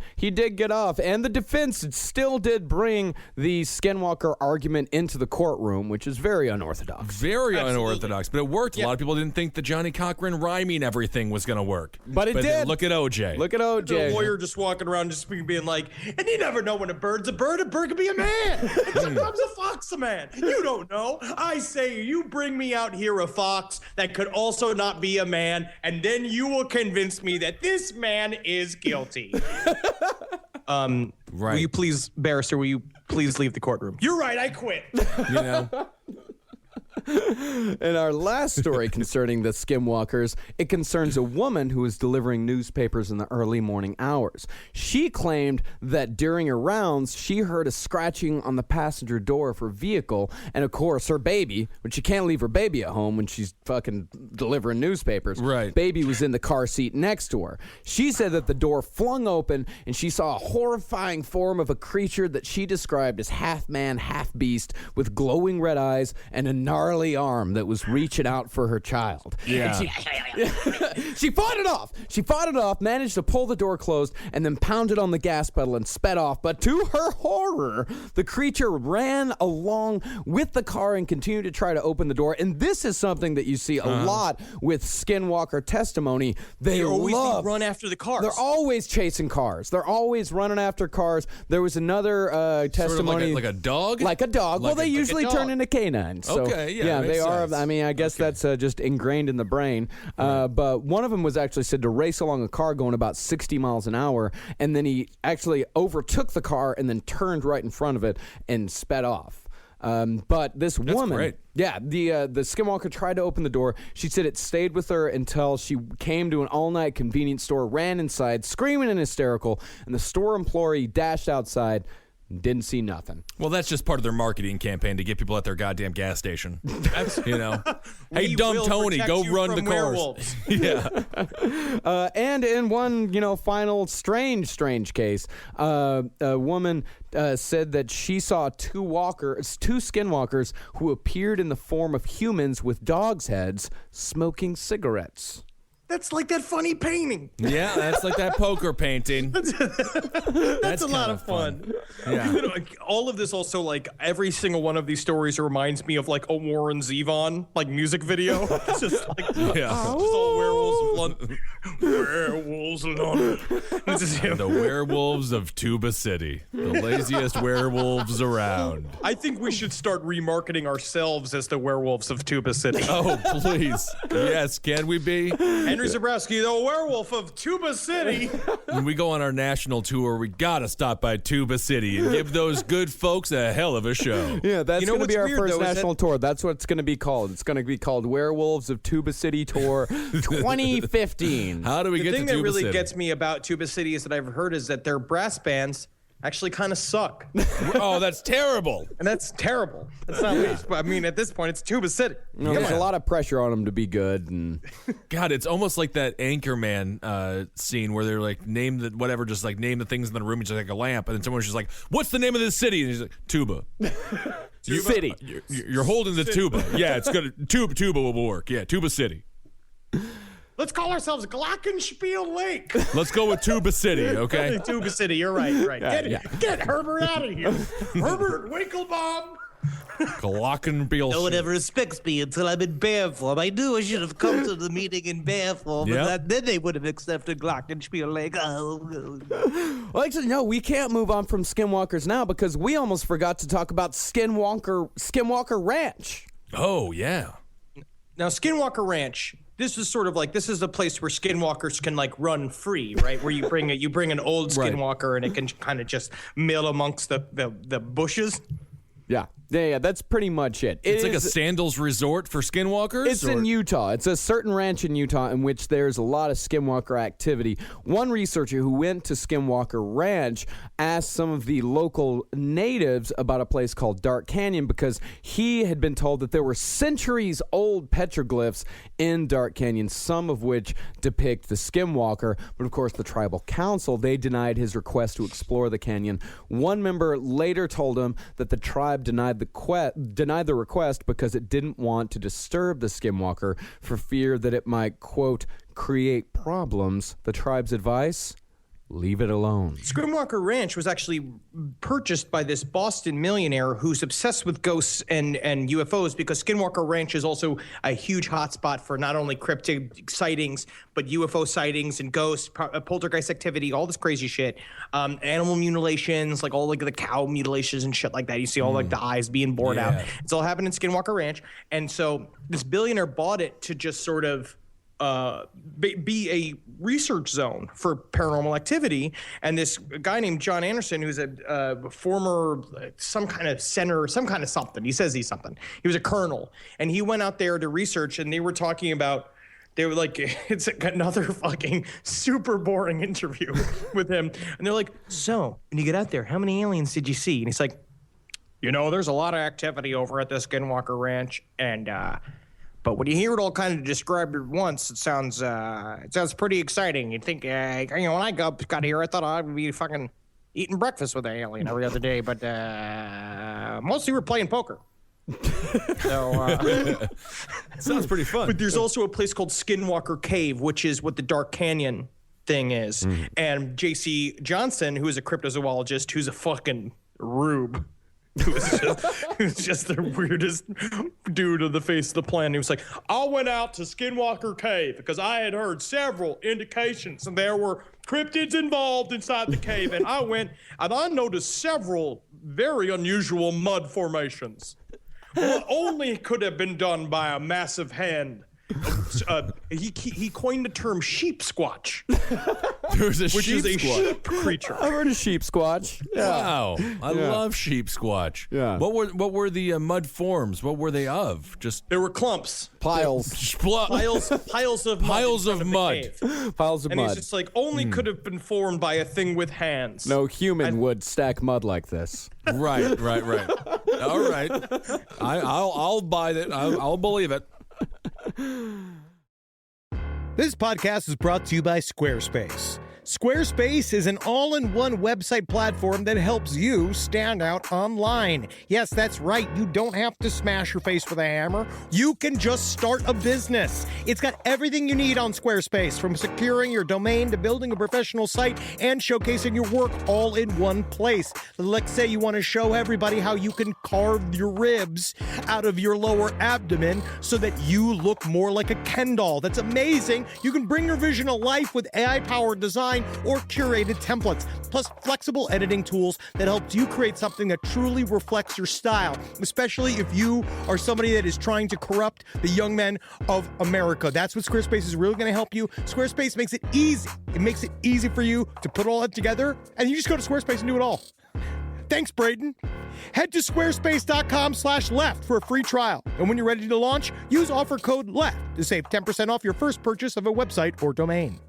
get off. And the defense still did bring the Skinwalker argument into the courtroom, which is very unorthodox. Very unorthodox, but it worked. A lot of people didn't think the Johnny Cochran rhyming everything was going to work. But it then did. Look at OJ. Look at The OJ. lawyer just walking around just being like, and you never know when a bird's a bird could be a man. And sometimes a fox a man. You don't know. I say you bring me out here a fox that could also not be a man, and then you will convince me that this man is guilty. Right. Will you please, barrister, will you please leave the courtroom? You're right, I quit. You know? And our last story concerning the Skinwalkers, it concerns a woman who was delivering newspapers in the early morning hours. She claimed that during her rounds, she heard a scratching on the passenger door of her vehicle, and of course, her baby, which she can't leave her baby at home when she's fucking delivering newspapers. Right. Baby was in the car seat next to her. She said that the door flung open, and she saw a horrifying form of a creature that she described as half man, half beast, with glowing red eyes and a gnarly arm that was reaching out for her child. Yeah. And she fought it off. She fought it off, managed to pull the door closed, and then pounded on the gas pedal and sped off. But to her horror, the creature ran along with the car and continued to try to open the door. And this is something that you see a lot with Skinwalker testimony. They always love run after the cars. They're always chasing cars. They're always running after cars. There was another testimony. Sort of like a dog? Like a dog. Like well, they a usually dog. turn into canines. So, Okay, yeah, they makes are. sense. I mean, I guess that's just ingrained in the brain. But one of them was actually said to race along a car going about 60 miles an hour, and then he actually overtook the car and then turned right in front of it and sped off. But this woman, great. yeah, the Skinwalker tried to open the door. She said it stayed with her until she came to an all-night convenience store, ran inside, screaming and hysterical, and the store employee dashed outside. Didn't see nothing. Well, that's just part of their marketing campaign to get people at their goddamn gas station. You know, hey, We dumb will Tony, protect go you run from the cars. werewolves. Yeah, And in one, final strange case, a woman said that she saw two skinwalkers who appeared in the form of humans with dogs' heads smoking cigarettes. That's like that funny painting. yeah, that's like that poker painting. That's a lot kinda of fun. Yeah. Like, all of this also, like, every single one of these stories reminds me of like a Warren Zevon like music video. It's just like Yeah. just all werewolves of London. Werewolves of London. It's just him. The werewolves of Tuba City, the laziest werewolves around. I think we should start remarketing ourselves as the werewolves of Tuba City. Oh, please. Yes, can we be? Henry Zabrowski, the werewolf of Tuba City. When we go on our national tour, we gotta stop by Tuba City and give those good folks a hell of a show. Yeah, that's You know going to be what's our weird, first though, is national tour. That's what it's going to be called. It's going to be called Werewolves of Tuba City Tour 2015. How do we The get thing to that Tuba really City? gets me about Tuba City is that I've heard is that their brass bands actually kind of suck. Oh, that's terrible. And that's terrible. That's not least. But I mean, at this point, it's Tuba City. There's a lot of pressure on them to be good. And God, it's almost like that Anchorman scene where they're like, name the whatever, just like name the things in the room, just like a lamp, and then someone's just like, what's the name of this city? And he's like, Tuba. City. You're holding the tuba. Yeah, it's good. Tuba will work. Yeah, Tuba City. Let's call ourselves Glockenspiel Lake. Let's go with Tuba City, okay? Tuba City, you're right. You're right. Get Herbert out of here. Herbert Winklebaum. Glockenspiel. No one ever respects me until I'm in bear form. I knew I should have come to the meeting in bear form, Yep. and then they would have accepted Glockenspiel Lake. well, actually, no, we can't move on from Skinwalkers now because we almost forgot to talk about Skinwalker Ranch. Oh, yeah. Now, Skinwalker Ranch. This is sort of like, this is a place where skinwalkers can like run free, right? Where you bring an old skinwalker and it can kind of just mill amongst the bushes. Yeah, that's pretty much it. It's like a sandals resort for skinwalkers? It's in Utah. It's a certain ranch in Utah in which there's a lot of skinwalker activity. One researcher who went to Skinwalker Ranch asked some of the local natives about a place called Dark Canyon because he had been told that there were centuries-old petroglyphs in Dark Canyon, some of which depict the skinwalker. But, of course, the tribal council, they denied his request to explore the canyon. One member later told him that the tribe denied the request because it didn't want to disturb the skinwalker for fear that it might, quote, create problems. The tribe's advice? Leave it alone. Skinwalker Ranch was actually purchased by this Boston millionaire who's obsessed with ghosts and UFOs because Skinwalker Ranch is also a huge hotspot for not only cryptid sightings, but UFO sightings and ghosts, poltergeist activity, all this crazy shit. Animal mutilations, like all like the cow mutilations and shit like that. You see all like the eyes being bored out. It's all happened in Skinwalker Ranch. And so this billionaire bought it to just sort of be a research zone for paranormal activity. And this guy named John Anderson, who's a former some kind of center, some kind of something. He says he's something. He was a colonel. And he went out there to research, and they were talking about, they were like, it's another fucking super boring interview with him. And they're like, so when you get out there, how many aliens did you see? And he's like, you know, there's a lot of activity over at the Skinwalker Ranch. And, but when you hear it all kind of described at once, it sounds pretty exciting. You'd think, you know, when I got here, I thought I'd be fucking eating breakfast with an alien every other day, but mostly we're playing poker. So sounds pretty fun. But there's also a place called Skinwalker Cave, which is what the Dark Canyon thing is. And J.C. Johnson, who is a cryptozoologist, who's a fucking rube. Who's just the weirdest dude on the face of the planet. He was like, I went out to Skinwalker Cave because I had heard several indications and there were cryptids involved inside the cave. And I went and I noticed several very unusual mud formations. What only could have been done by a massive hand. He coined the term sheep squatch. Which is a sheep creature. I've heard of sheep squatch. Yeah. Wow, I love sheep squatch. Yeah. What were the mud forms? What were they of? Just there were clumps, piles of mud, piles of mud. Piles of and mud. he's just like, only could have been formed by a thing with hands. No human would stack mud like this. Right. All right, I'll buy that. I'll believe it. This podcast is brought to you by Squarespace. Squarespace is an all-in-one website platform that helps you stand out online. Yes, that's right. You don't have to smash your face with a hammer. You can just start a business. It's got everything you need on Squarespace, from securing your domain to building a professional site and showcasing your work all in one place. Let's say you want to show everybody how you can carve your ribs out of your lower abdomen so that you look more like a Ken doll. That's amazing. You can bring your vision to life with AI-powered design or curated templates, plus flexible editing tools that helps you create something that truly reflects your style, especially if you are somebody that is trying to corrupt the young men of America. That's what Squarespace is really going to help you. Squarespace makes it easy. It makes it easy for you to put all that together, and you just go to Squarespace and do it all. Thanks, Braden. Head to squarespace.com/left for a free trial. And when you're ready to launch, use offer code LEFT to save 10% off your first purchase of a website or domain.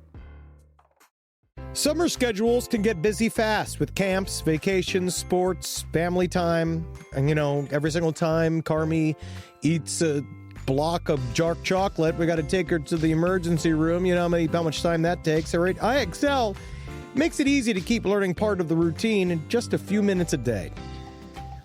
Summer schedules can get busy fast with camps, vacations, sports, family time. And, every single time Carmi eats a block of dark chocolate, we got to take her to the emergency room. You know how much time that takes. All right, IXL makes it easy to keep learning part of the routine in just a few minutes a day.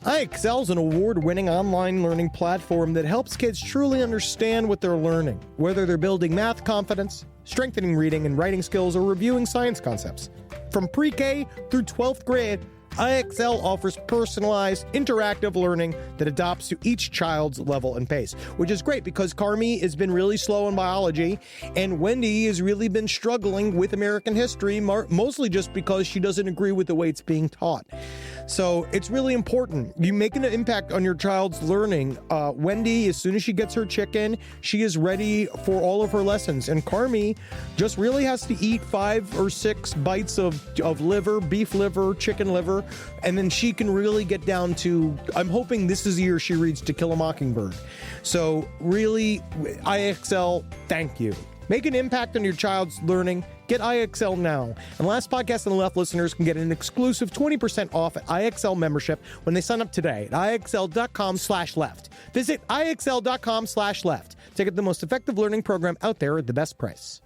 IXL is an award-winning online learning platform that helps kids truly understand what they're learning, whether they're building math confidence, strengthening reading and writing skills, or reviewing science concepts. From pre-K through 12th grade, IXL offers personalized, interactive learning that adapts to each child's level and pace, which is great because Carmi has been really slow in biology, and Wendy has really been struggling with American history, mostly just because she doesn't agree with the way it's being taught. So it's really important. You making an impact on your child's learning. Wendy, as soon as she gets her chicken, she is ready for all of her lessons. And Carmi just really has to eat 5 or 6 bites of liver, beef liver, chicken liver, and then she can really get down to, I'm hoping this is the year she reads To Kill a Mockingbird. So really, IXL, thank you. Make an impact on your child's learning. Get IXL now. And Last Podcast on the Left listeners can get an exclusive 20% off at IXL membership when they sign up today at IXL.com/left. Visit IXL.com/left to get the most effective learning program out there at the best price.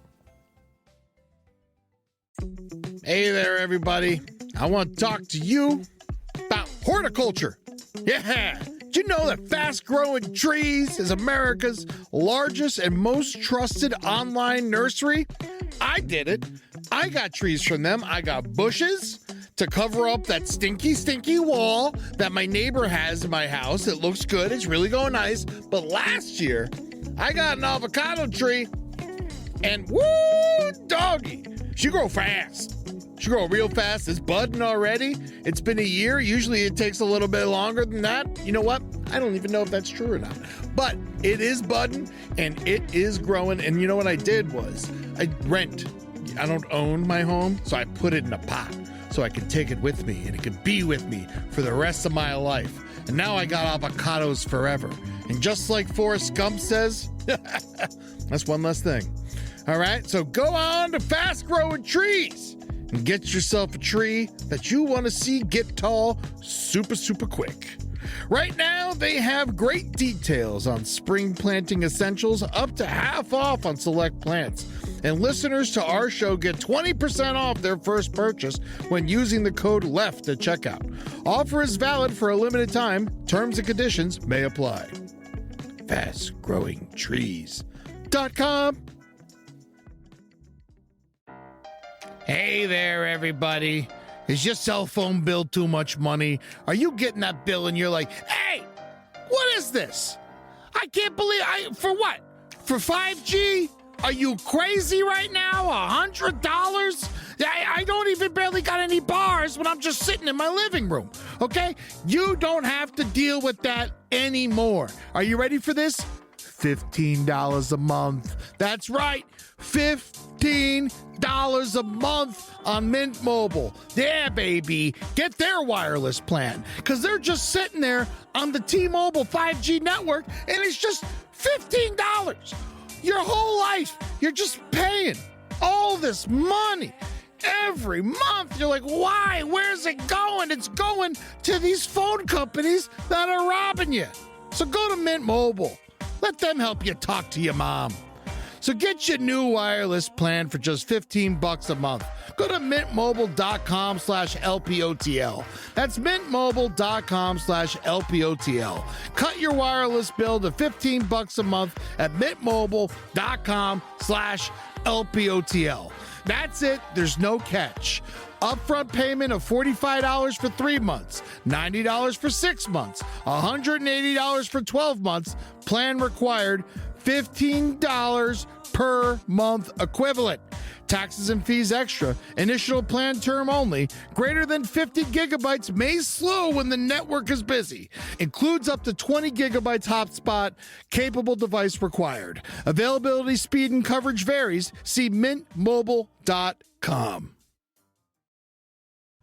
Hey there, everybody. I want to talk to you about horticulture. Yeah. Do you know that Fast Growing Trees is America's largest and most trusted online nursery? I did it. I got trees from them. I got bushes to cover up that stinky wall that my neighbor has in my house. It looks good. It's really going nice. But last year, I got an avocado tree, and woo, doggy, she grow fast. She grow real fast. It's budding already. It's been a year. Usually it takes a little bit longer than that. You know what? I don't even know if that's true or not. But it is budding and it is growing. And you know what I did was I rent. I don't own my home, so I put it in a pot so I can take it with me and it can be with me for the rest of my life. And now I got avocados forever. And just like Forrest Gump says, that's one less thing. All right, so go on to Fast Growing Trees and get yourself a tree that you want to see get tall super quick. Right now, they have great details on spring planting essentials, up to half off on select plants. And listeners to our show get 20% off their first purchase when using the code LEFT at checkout. Offer is valid for a limited time. Terms and conditions may apply. FastGrowingTrees.com. Hey there, everybody. Is your cell phone bill too much money? Are you getting that bill and you're like, hey, what is this? I can't believe for what? For 5G? Are you crazy right now? $100? I don't even barely got any bars when I'm just sitting in my living room, okay? You don't have to deal with that anymore. Are you ready for this? $15 a month. That's right, $15 a month on Mint Mobile. Yeah, baby. Get their wireless plan because they're just sitting there on the T-Mobile 5G network and it's just $15. Your whole life, you're just paying all this money every month. You're like, why? Where's it going? It's going to these phone companies that are robbing you. So go to Mint Mobile. Let them help you talk to your mom. So get your new wireless plan for just $15 a month. Go to mintmobile.com/LPOTL. That's mintmobile.com/LPOTL. Cut your wireless bill to $15 a month at mintmobile.com/LPOTL. That's it. There's no catch. Upfront payment of $45 for 3 months, $90 for 6 months, $180 for 12 months. Plan required, $15 per month equivalent. Taxes and fees extra. Initial plan term only. Greater than 50 gigabytes may slow when the network is busy. Includes up to 20 gigabytes hotspot. Capable device required. Availability, speed, and coverage varies. See mintmobile.com.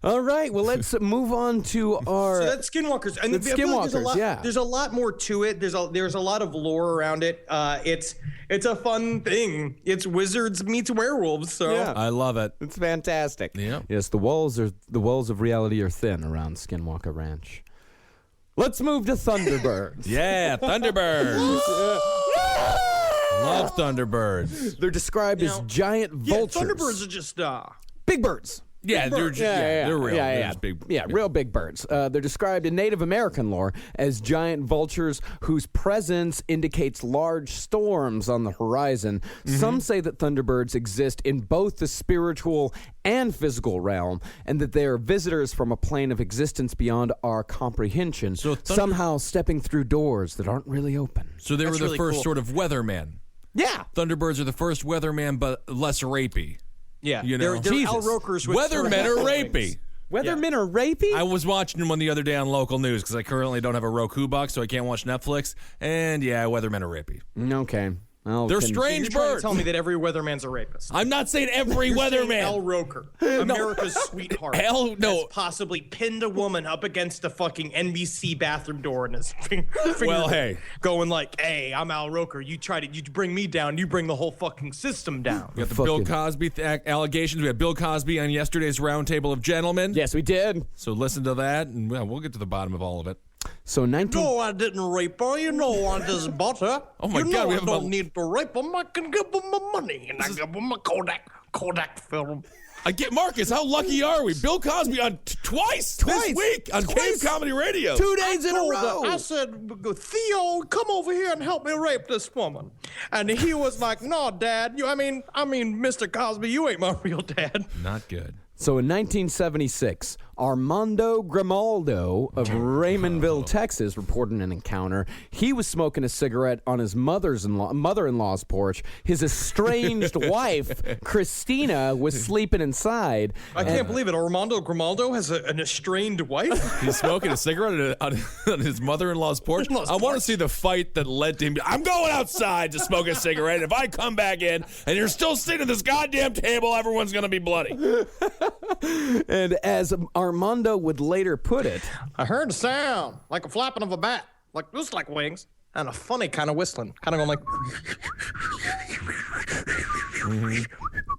All right, well, let's move on to our... So that's Skinwalkers. And That's I feel like Skinwalkers, there's a lot more to it. There's a lot of lore around it. It's a fun thing. It's wizards meets werewolves. So Yeah. I love it. It's fantastic. Yeah. Yes, the walls of reality are thin around Skinwalker Ranch. Let's move to Thunderbirds. Yeah, Thunderbirds. Love Thunderbirds. They're described as giant vultures. Thunderbirds are just big birds. Yeah, they're real. Yeah, They're yeah. just big. Real big birds. They're described in Native American lore as giant vultures whose presence indicates large storms on the horizon. Some say that thunderbirds exist in both the spiritual and physical realm, and that they are visitors from a plane of existence beyond our comprehension, somehow stepping through doors that aren't really open. So they were the really first cool. sort of weatherman. Yeah. Thunderbirds are the first weatherman, but less rapey. yeah. You know. They're Jesus. Al Rokers with Weathermen are wings. rapey. Weathermen are rapey? I was watching one the other day on local news because I currently don't have a Roku box, so I can't watch Netflix. And yeah, weathermen are rapey. Okay. Well, They're can- strange You're trying to birds. tell me that every weatherman's a rapist. I'm not saying every You're saying Al weatherman. Roker, America's sweetheart. Hell no. has possibly pinned a woman up against a fucking NBC bathroom door and his Well, hey. going like, "Hey, I'm Al Roker. You bring me down. You bring the whole fucking system down." We got the Bill Cosby allegations. We had Bill Cosby on yesterday's Roundtable of Gentlemen. Yes, we did. So listen to that, and we'll get to the bottom of all of it. So 19... No, I didn't rape her. You know I just bought her. Oh, my you God, know we I have don't about- need to rape them. I can give them my money, and I give them a Kodak film. I get Marcus. How lucky are we? Bill Cosby on twice this week on Cave Comedy Radio. 2 days in a told row. her, I said, Theo, come over here and help me rape this woman. And he was like, no, Dad. I mean, Mr. Cosby, you ain't my real dad. Not good. So in 1976, Armando Grimaldo of Raymondville, Texas, reported an encounter. He was smoking a cigarette on his mother-in-law's porch. His estranged wife, Christina, was sleeping inside. I can't believe it. Armando Grimaldo has an estranged wife. He's smoking a cigarette on his mother-in-law's porch. I want to see the fight that led to him. I'm going outside to smoke a cigarette. If I come back in and you're still sitting at this goddamn table, everyone's going to be bloody. And as Armando would later put it, I heard a sound like a flapping of a bat, like wings, and a funny kind of whistling, kind of going like.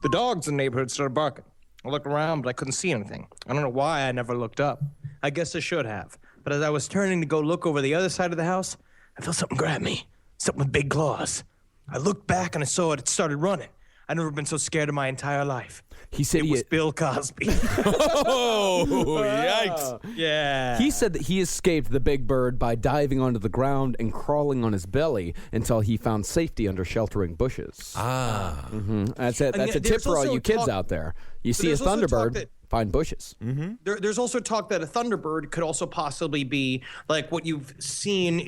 The dogs in the neighborhood started barking. I looked around, but I couldn't see anything. I don't know why I never looked up. I guess I should have. But as I was turning to go look over the other side of the house, I felt something grab me. Something with big claws. I looked back and I saw it. It started running. I've never been so scared in my entire life. he said It was Bill Cosby. Oh, yikes. Yeah. he said that he escaped the big bird by diving onto the ground and crawling on his belly until he found safety under sheltering bushes. Ah. That's it. That's a tip there's for all also you kids talk- out there. You see a there's also talk thunderbird, that- find bushes. There's also talk that a thunderbird could also possibly be like what you've seen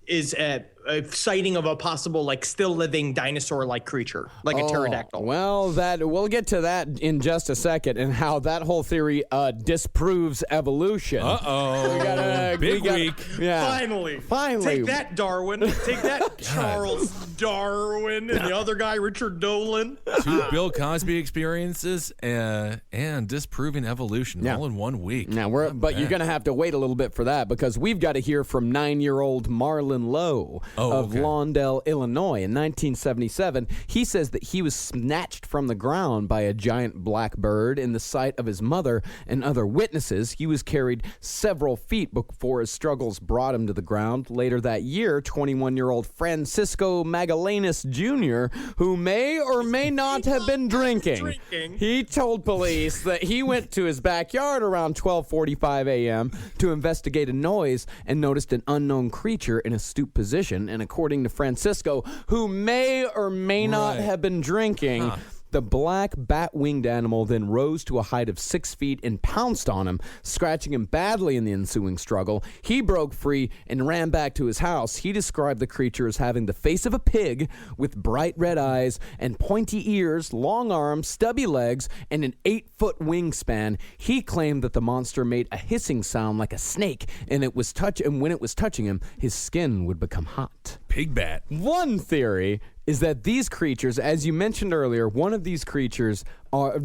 is a sighting of a possible like still living dinosaur-like creature, like a pterodactyl. Well, we'll get to that in just a second, and how that whole theory disproves evolution. Uh-oh. Big week. Yeah. Finally. Finally. Take that, Darwin. Take that, Charles Darwin, and the other guy, Richard Dolan. 2 Bill Cosby experiences and disproving evolution all in 1 week. Now but you're gonna have to wait a little bit for that, because we've got to hear from 9-year-old Marlon Lowe of Lawndale, Illinois. In 1977, he says that he was snatched from the ground by a giant black bird in the sight of his mother and other witnesses. He was carried several feet before his struggles brought him to the ground. Later that year, 21-year-old Francisco Magallanes Jr., who may or may not have been drinking, he told police that he went to his backyard around 12:45 a.m. to investigate a noise and noticed an unknown creature in a stooped position. And according to Francisco, who may or may not have been drinking, the black bat-winged animal then rose to a height of 6 feet and pounced on him, scratching him badly in the ensuing struggle. He broke free and ran back to his house. He described the creature as having the face of a pig with bright red eyes and pointy ears, long arms, stubby legs, and an 8-foot wingspan. He claimed that the monster made a hissing sound like a snake, and when it was touching him, his skin would become hot. pig bat. One theory is that these creatures, as you mentioned earlier, one of these creatures are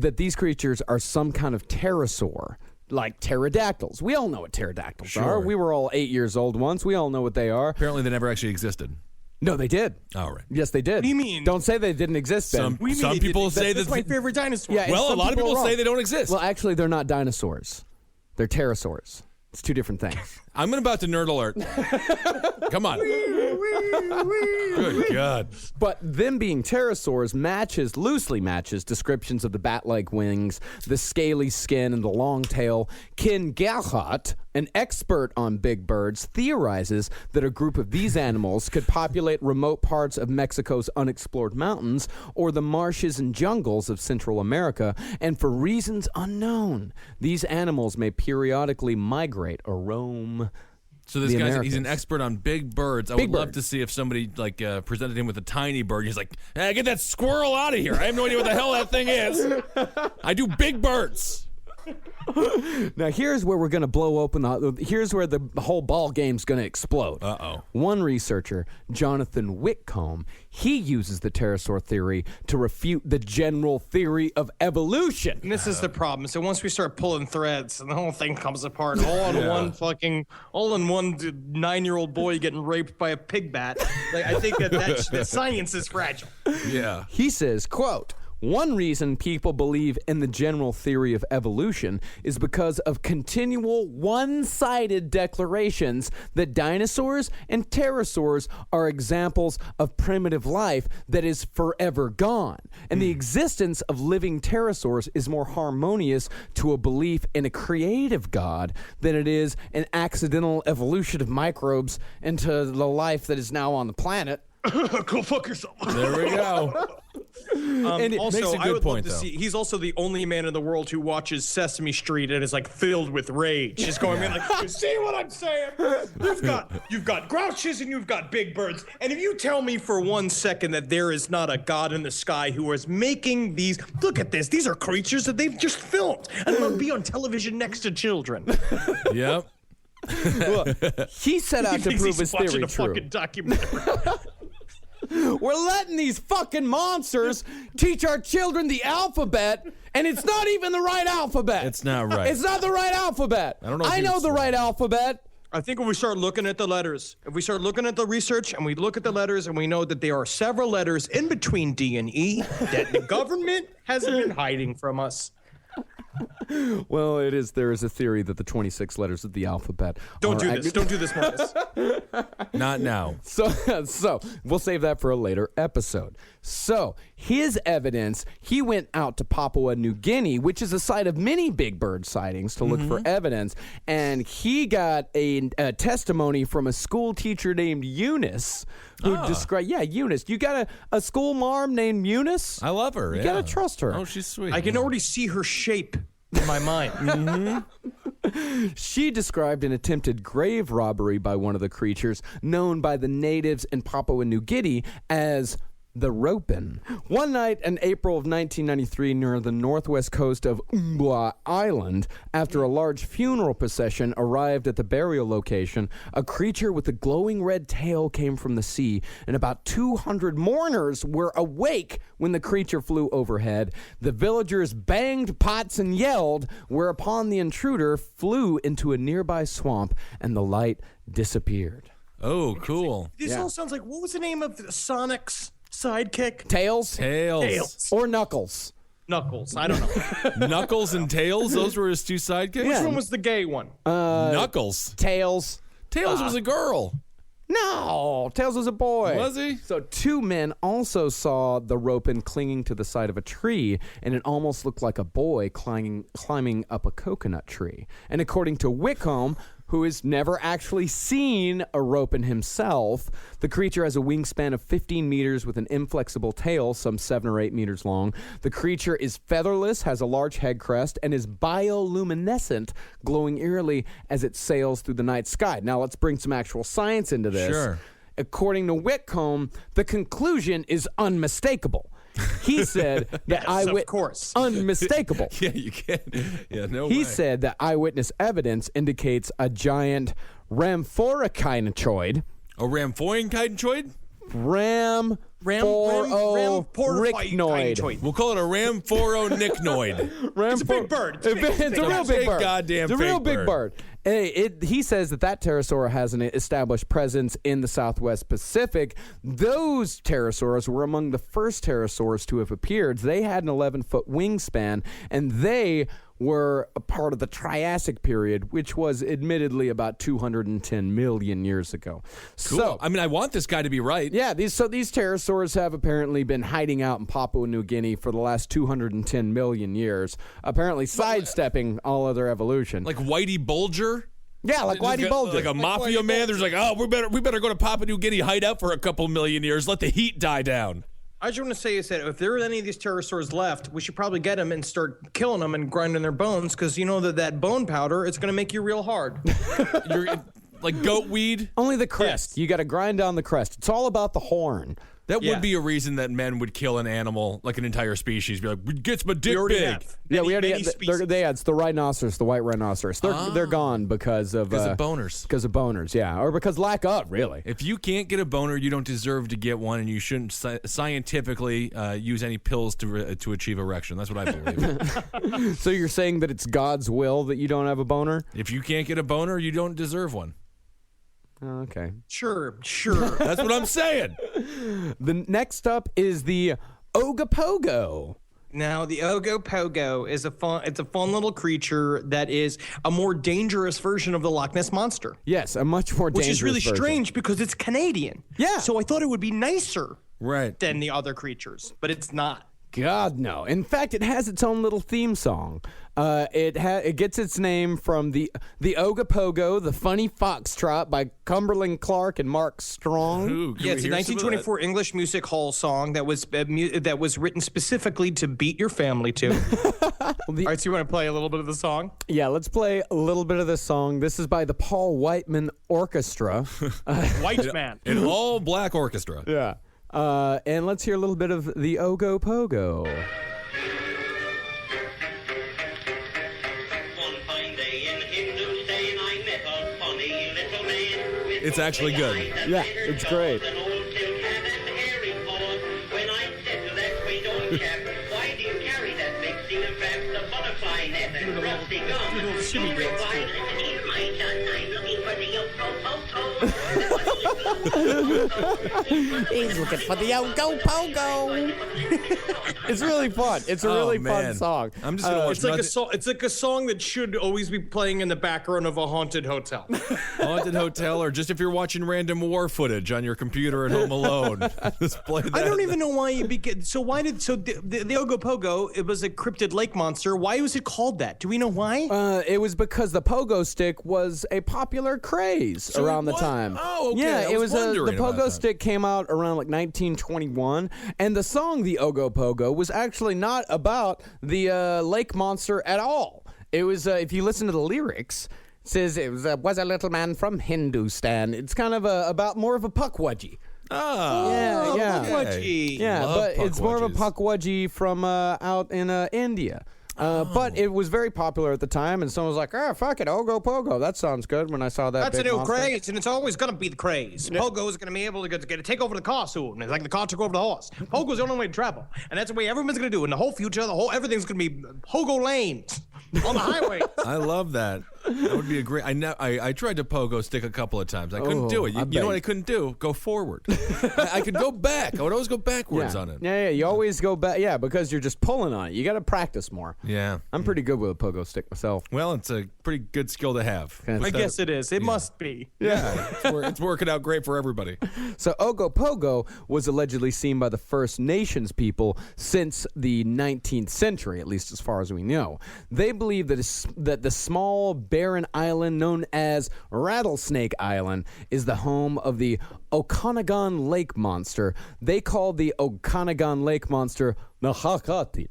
some kind of pterosaur. Like pterodactyls. We all know what pterodactyls are. We were all 8 years old once. We all know what they are. Apparently they never actually existed. No, they did. All right. Yes, they did. What do you mean? Don't say they didn't exist, Ben. Some people say that's my favorite dinosaur. Yeah, and Well, a some lot of people are say wrong. they don't exist. Well, actually, they're not dinosaurs. They're pterosaurs. It's two different things. I'm about to nerd alert. Come on. Good God. But them being pterosaurs loosely matches descriptions of the bat-like wings, the scaly skin, and the long tail. Ken Gerhardt, an expert on big birds, theorizes that a group of these animals could populate remote parts of Mexico's unexplored mountains or the marshes and jungles of Central America, and for reasons unknown, these animals may periodically migrate or roam. So this the guy's he's Americas. an expert on big birds. I Big would love birds. to see if somebody presented him with a tiny bird. He's like, hey, get that squirrel out of here. I have no idea what the hell that thing is. I do big birds. Now here's where we're going to blow open here's where the whole ball game's going to explode. Uh-oh. One researcher, Jonathan Whitcomb, he uses the pterosaur theory to refute the general theory of evolution. And this is the problem. So once we start pulling threads, and the whole thing comes apart, all in one 9-year-old boy getting raped by a pig bat. Like, I think that science is fragile. Yeah. He says, quote, one reason people believe in the general theory of evolution is because of continual one-sided declarations that dinosaurs and pterosaurs are examples of primitive life that is forever gone. And the existence of living pterosaurs is more harmonious to a belief in a creative God than it is an accidental evolution of microbes into the life that is now on the planet. Go fuck yourself. There we go. And it Also, makes a I good would point, love to though. see. He's also the only man in the world who watches Sesame Street and is like filled with rage. Just going like, you see what I'm saying? You've got grouches and you've got big birds. And if you tell me for 1 second that there is not a God in the sky who is making these, look at this. These are creatures that they've just filmed and they'll be on television next to children. Yep. He set out to Thinks prove he's his theory watching a true. fucking documentary. We're letting these fucking monsters teach our children the alphabet, and it's not even the right alphabet. It's not right. It's not the right alphabet. I don't know if I know it's the right. right alphabet. I think when we start looking at the letters, if we start looking at the research and we look at the letters and we know that there are several letters in between D and E that the government hasn't been hiding from us. Well, there is a theory that the 26 letters of the alphabet Don't are do this. Don't do this, Marcus. Not now. So we'll save that for a later episode. So his evidence, he went out to Papua New Guinea, which is a site of many big bird sightings, to look for evidence, and he got a testimony from a school teacher named Eunice, who described, Eunice. You got a school marm named Eunice? I love her. You yeah. gotta trust her. Oh, she's sweet. I can already see her shape in my mind. She described an attempted grave robbery by one of the creatures, known by the natives in Papua New Guinea as the Ropin. One night in April of 1993 near the northwest coast of Umbwa Island, after a large funeral procession arrived at the burial location, a creature with a glowing red tail came from the sea, and about 200 mourners were awake when the creature flew overhead. The villagers banged pots and yelled, whereupon the intruder flew into a nearby swamp and the light disappeared. Oh, cool. This all sounds like, what was the name of Sonic's sidekick? Tails? Tails. Or Knuckles? Knuckles. I don't know. Knuckles and Tails, those were his two sidekicks? Which one was the gay one? Knuckles. Tails. Tails was a girl. No, Tails was a boy. Was he? So two men also saw the Ropin clinging to the side of a tree, and it almost looked like a boy climbing up a coconut tree. And according to Whitcomb, who has never actually seen a Ropin himself, the creature has a wingspan of 15 meters with an inflexible tail, some 7 or 8 meters long. The creature is featherless, has a large head crest, and is bioluminescent, glowing eerily as it sails through the night sky. Now let's bring some actual science into this. Sure. According to Whitcomb, the conclusion is unmistakable. He said that Yes, of course. unmistakable. Yeah, you can't. Yeah, no He way. said that eyewitness evidence indicates a giant rhamphorechinoid, A Ramphorhynchoid? Ramphorhynchoid. We'll call it a Ramphorhynchoid. It's a big bird. It's a real big bird. Goddamn It's a real fake big bird. He says that pterosaur has an established presence in the Southwest Pacific. Those pterosaurs were among the first pterosaurs to have appeared. They had an 11-foot wingspan, and they were a part of the Triassic period, which was admittedly about 210 million years ago. Cool. So, I mean, I want this guy to be right. yeah, these pterosaurs have apparently been hiding out in Papua New Guinea for the last 210 million years, apparently sidestepping all other evolution. Like Whitey Bulger? Yeah, like Whitey Bulger. Like a mafia man. There's like, oh, we better go to Papua New Guinea, hide out for a couple million years, let the heat die down. I just want to say is that if there are any of these pterosaurs left, we should probably get them and start killing them and grinding their bones, because you know that bone powder, it's going to make you real hard. You're like goat weed. Only the crest. Yes. You got to grind down the crest. It's all about the horn. That Yeah. would be a reason that men would kill an animal, like an entire species. Be like, gets my dick We already big. have. Yeah, we already many had. species. It's the rhinoceros, the white rhinoceros. They're gone because of boners. Because of boners, yeah, or because lack of, really. If you can't get a boner, you don't deserve to get one, and you shouldn't scientifically use any pills to achieve erection. That's what I believe. So you're saying that it's God's will that you don't have a boner? If you can't get a boner, you don't deserve one. Oh, okay. Sure. That's what I'm saying. The next up is the Ogopogo. Now, the Ogopogo is a fun little creature that is a more dangerous version of the Loch Ness Monster. Yes, a much more Which dangerous is really version. strange because it's Canadian. Yeah. So I thought it would be nicer Right. than the other creatures, but it's not. God, no. In fact, it has its own little theme song. It gets its name from the Ogopogo, the Funny Foxtrot by Cumberland Clark and Mark Strong. Ooh, can Yeah, we it's a hear some of that? 1924 English music hall song that was written specifically to beat your family to. All right, so you want to play a little bit of the song? Yeah, let's play a little bit of this song. This is by the Paul Whiteman Orchestra. White man. An all-black orchestra. Yeah. And let's hear a little bit of the Ogopogo. One fine day in Hindustan, I met a funny little man with It's actually good. Yeah, it's great. an old silk hat and hairy paws. When I said to that quaint old chap, why do you carry that big thing of perhaps a butterfly net and rusty gum? shimmy He dance, replied, "Here, my son, I'm looking for the He's looking for the Ogopogo. It's really fun. It's a really fun man. song. I'm just gonna watch It's like nothing- a song. It's like a song that should always be playing in the background of a haunted hotel. Haunted Hotel, or just if you're watching random war footage on your computer at home alone, just play that. I don't even know why you begin. So why did the Ogopogo? It was a cryptid lake monster. Why was it called that? Do we know why? It was because the pogo stick was a popular craze around the time. Oh, okay. Yeah, I it was was the wondering about pogo that. stick came out around like 1921, and the song "The Ogopogo" was actually not about the lake monster at all. It was, if you listen to the lyrics, it says it was a little man from Hindustan. It's kind of about more of a puckwudgie. Oh, Yeah. Puckwudgie. Yeah, Love but it's more of a puckwudgies. puckwudgie from out in India. But it was very popular at the time, and someone was like, "Oh, fuck it, Ogopogo. That sounds good." When I saw that, That's a big new monster. craze, and it's always going to be the craze. Pogo is going to be able to take over the car soon. It's like the car took over the horse. Pogo's the only way to travel, and that's the way everyone's going to do. In the whole future, everything's going to be Pogo lanes on the highway. I love that. That would be a great. I tried to pogo stick a couple of times. I couldn't do it. I You know bet. what I couldn't do? Go forward. I could go back. I would always go backwards on it. Yeah, you always go back. Yeah, because you're just pulling on it. You got to practice more. Yeah. I'm pretty good with a pogo stick myself. Well, it's a pretty good skill to have. I guess it is. It must be. Yeah, it's working out great for everybody. So Ogopogo was allegedly seen by the First Nations people since the 19th century, at least as far as we know. They believe that the small barren island known as Rattlesnake Island is the home of the Okanagan Lake Monster. They called the Okanagan Lake Monster Nahakatit.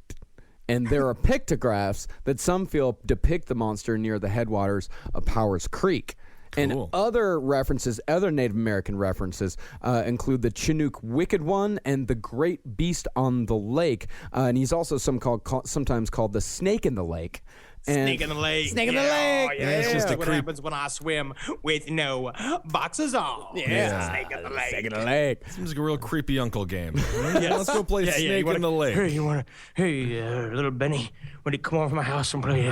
And there are pictographs that some feel depict the monster near the headwaters of Powers Creek. And Cool. other references, other Native American references, include the Chinook Wicked One and the Great Beast on the Lake. And he's also sometimes called the Snake in the Lake. Snake in the lake. Snake in the lake. Yeah, it's just a what creep. happens when I swim with no boxes on. Yeah. Snake in the lake. Snake in the lake. Seems like a real creepy uncle game. Let's go play Snake you in the Lake. Hey, you wanna? Hey, little Benny, when you come over to my house and play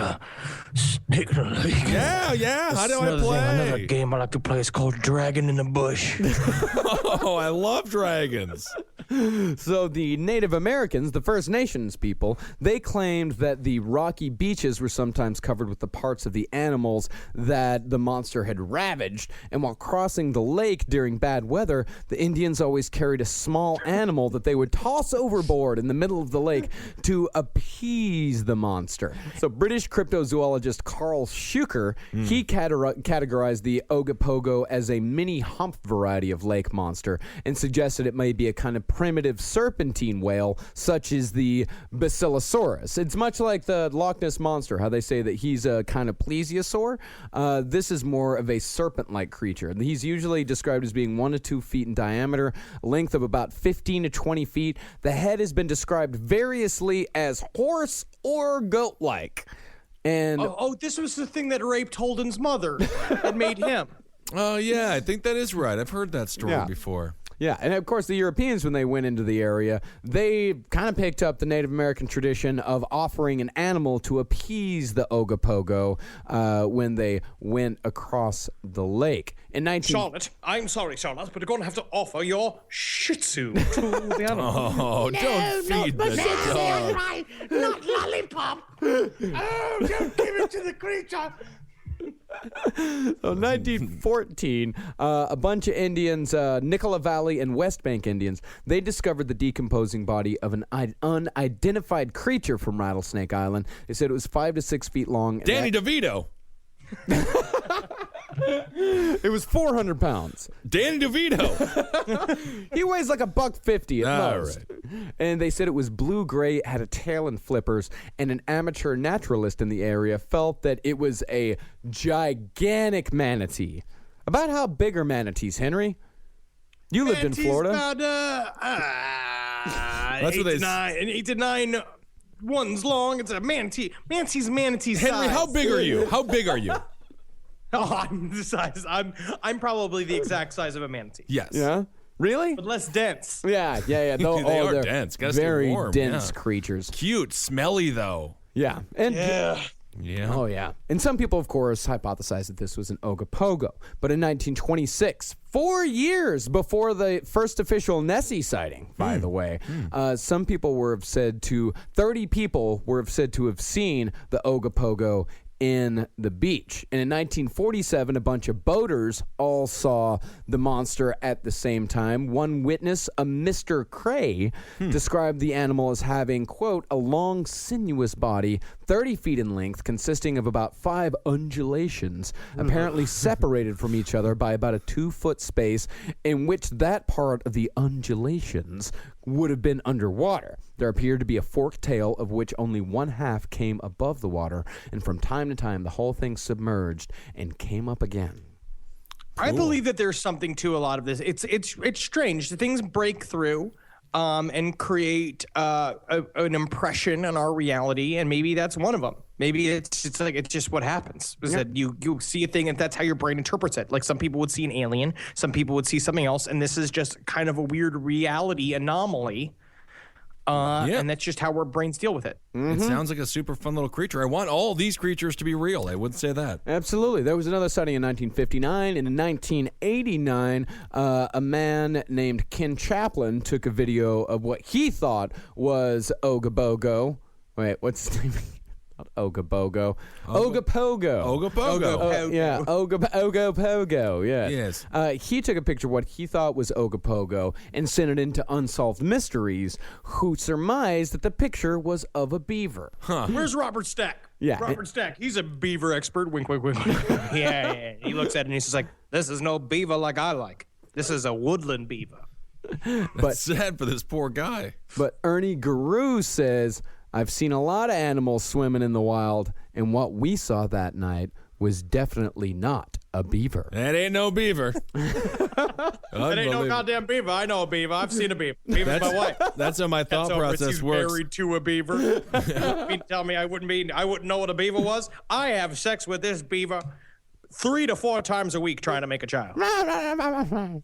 Snake in the Lake. Yeah. How do I Another play? game I like to play is called Dragon in the Bush. Oh, I love dragons. So the Native Americans, the First Nations people, they claimed that the rocky beaches were sometimes covered with the parts of the animals that the monster had ravaged. And while crossing the lake during bad weather, the Indians always carried a small animal that they would toss overboard in the middle of the lake to appease the monster. So British cryptozoologist Carl Schuker, he categorized the Ogopogo as a mini hump variety of lake monster and suggested it may be a kind of primitive serpentine whale such as the Basilosaurus. It's much like the Loch Ness Monster, how they say that he's a kind of plesiosaur. This is more of a serpent-like creature. He's usually described as being 1 to 2 feet in diameter, length of about 15 to 20 feet. The head has been described variously as horse or goat-like. And This was the thing that raped Holden's mother and made him. Oh, yeah, I think that is right. I've heard that story before. yeah, and of course the Europeans, when they went into the area, they kind of picked up the Native American tradition of offering an animal to appease the Ogopogo when they went across the lake. In Charlotte, I'm sorry, Charlotte, but you're going to have to offer your Shih Tzu to the animal. Oh, don't feed the dog. Right, not lollipop. Oh, don't give it to the creature. So 1914, a bunch of Indians, Nicola Valley and West Bank Indians, they discovered the decomposing body of an unidentified creature from Rattlesnake Island. They said it was 5 to 6 feet long. Danny DeVito. It was 400 pounds. Danny DeVito. He weighs like $150 at All most. right. And they said it was blue-gray, had a tail and flippers, and an amateur naturalist in the area felt that it was a gigantic manatee. About how big are manatees, Henry? You lived in Florida. About, That's what they 8 to 9 ones long. It's a manatee. Manatee's Henry, size. how big are you? How big are you? Oh, I'm the size. I'm probably the exact size of a manatee, Yes. Yeah? Really? but less dense. Yeah. They are they're dense. Gotta stay very warm, dense yeah. creatures. Cute, smelly though. Yeah. And Yeah. Oh, yeah. And some people, of course, hypothesized that this was an Ogopogo. But in 1926, 4 years before the first official Nessie sighting, by the way, some people were said to, 30 people were said to have seen the Ogopogo in the beach. And in 1947, a bunch of boaters all saw the monster at the same time. One witness, a Mr. Cray, described the animal as having, quote, a long, sinuous body, 30 feet in length, consisting of about 5 undulations, apparently separated from each other by about a 2-foot space, in which that part of the undulations would have been underwater. There appeared to be a forked tail of which only one half came above the water, and from time to time the whole thing submerged and came up again. I believe that there's something to a lot of this. It's strange. Things break through and create an impression on our reality, and maybe that's one of them. Maybe it's just what happens is that you see a thing and that's how your brain interprets it. Like some people would see an alien, some people would see something else, and this is just kind of a weird reality anomaly. And that's just how our brains deal with it. It sounds like a super fun little creature. I want all these creatures to be real. I would say that. Absolutely. There was another sighting in 1959, and in 1989, a man named Ken Chaplin took a video of what he thought was Ogopogo. Wait, what's his name? Not Ogopogo. Ogopogo. Ogopogo. Yeah, Ogopogo, yeah. Yes. He took a picture of what he thought was Ogopogo and sent it into Unsolved Mysteries, who surmised that the picture was of a beaver. Where's Robert Stack? Yeah. Robert Stack. He's a beaver expert. Wink, wink, wink. yeah. He looks at it and he's just like, this is no beaver like I like. This is a woodland beaver. That's sad for this poor guy. But Ernie Guru says, I've seen a lot of animals swimming in the wild, and what we saw that night was definitely not a beaver. That ain't no beaver. That ain't no goddamn beaver. I know a beaver. I've seen a beaver. Beaver's my wife. That's how my thought So process she's works. married to a beaver. You mean to tell me I wouldn't know what a beaver was? I have sex with this beaver 3 to 4 times a week trying to make a child.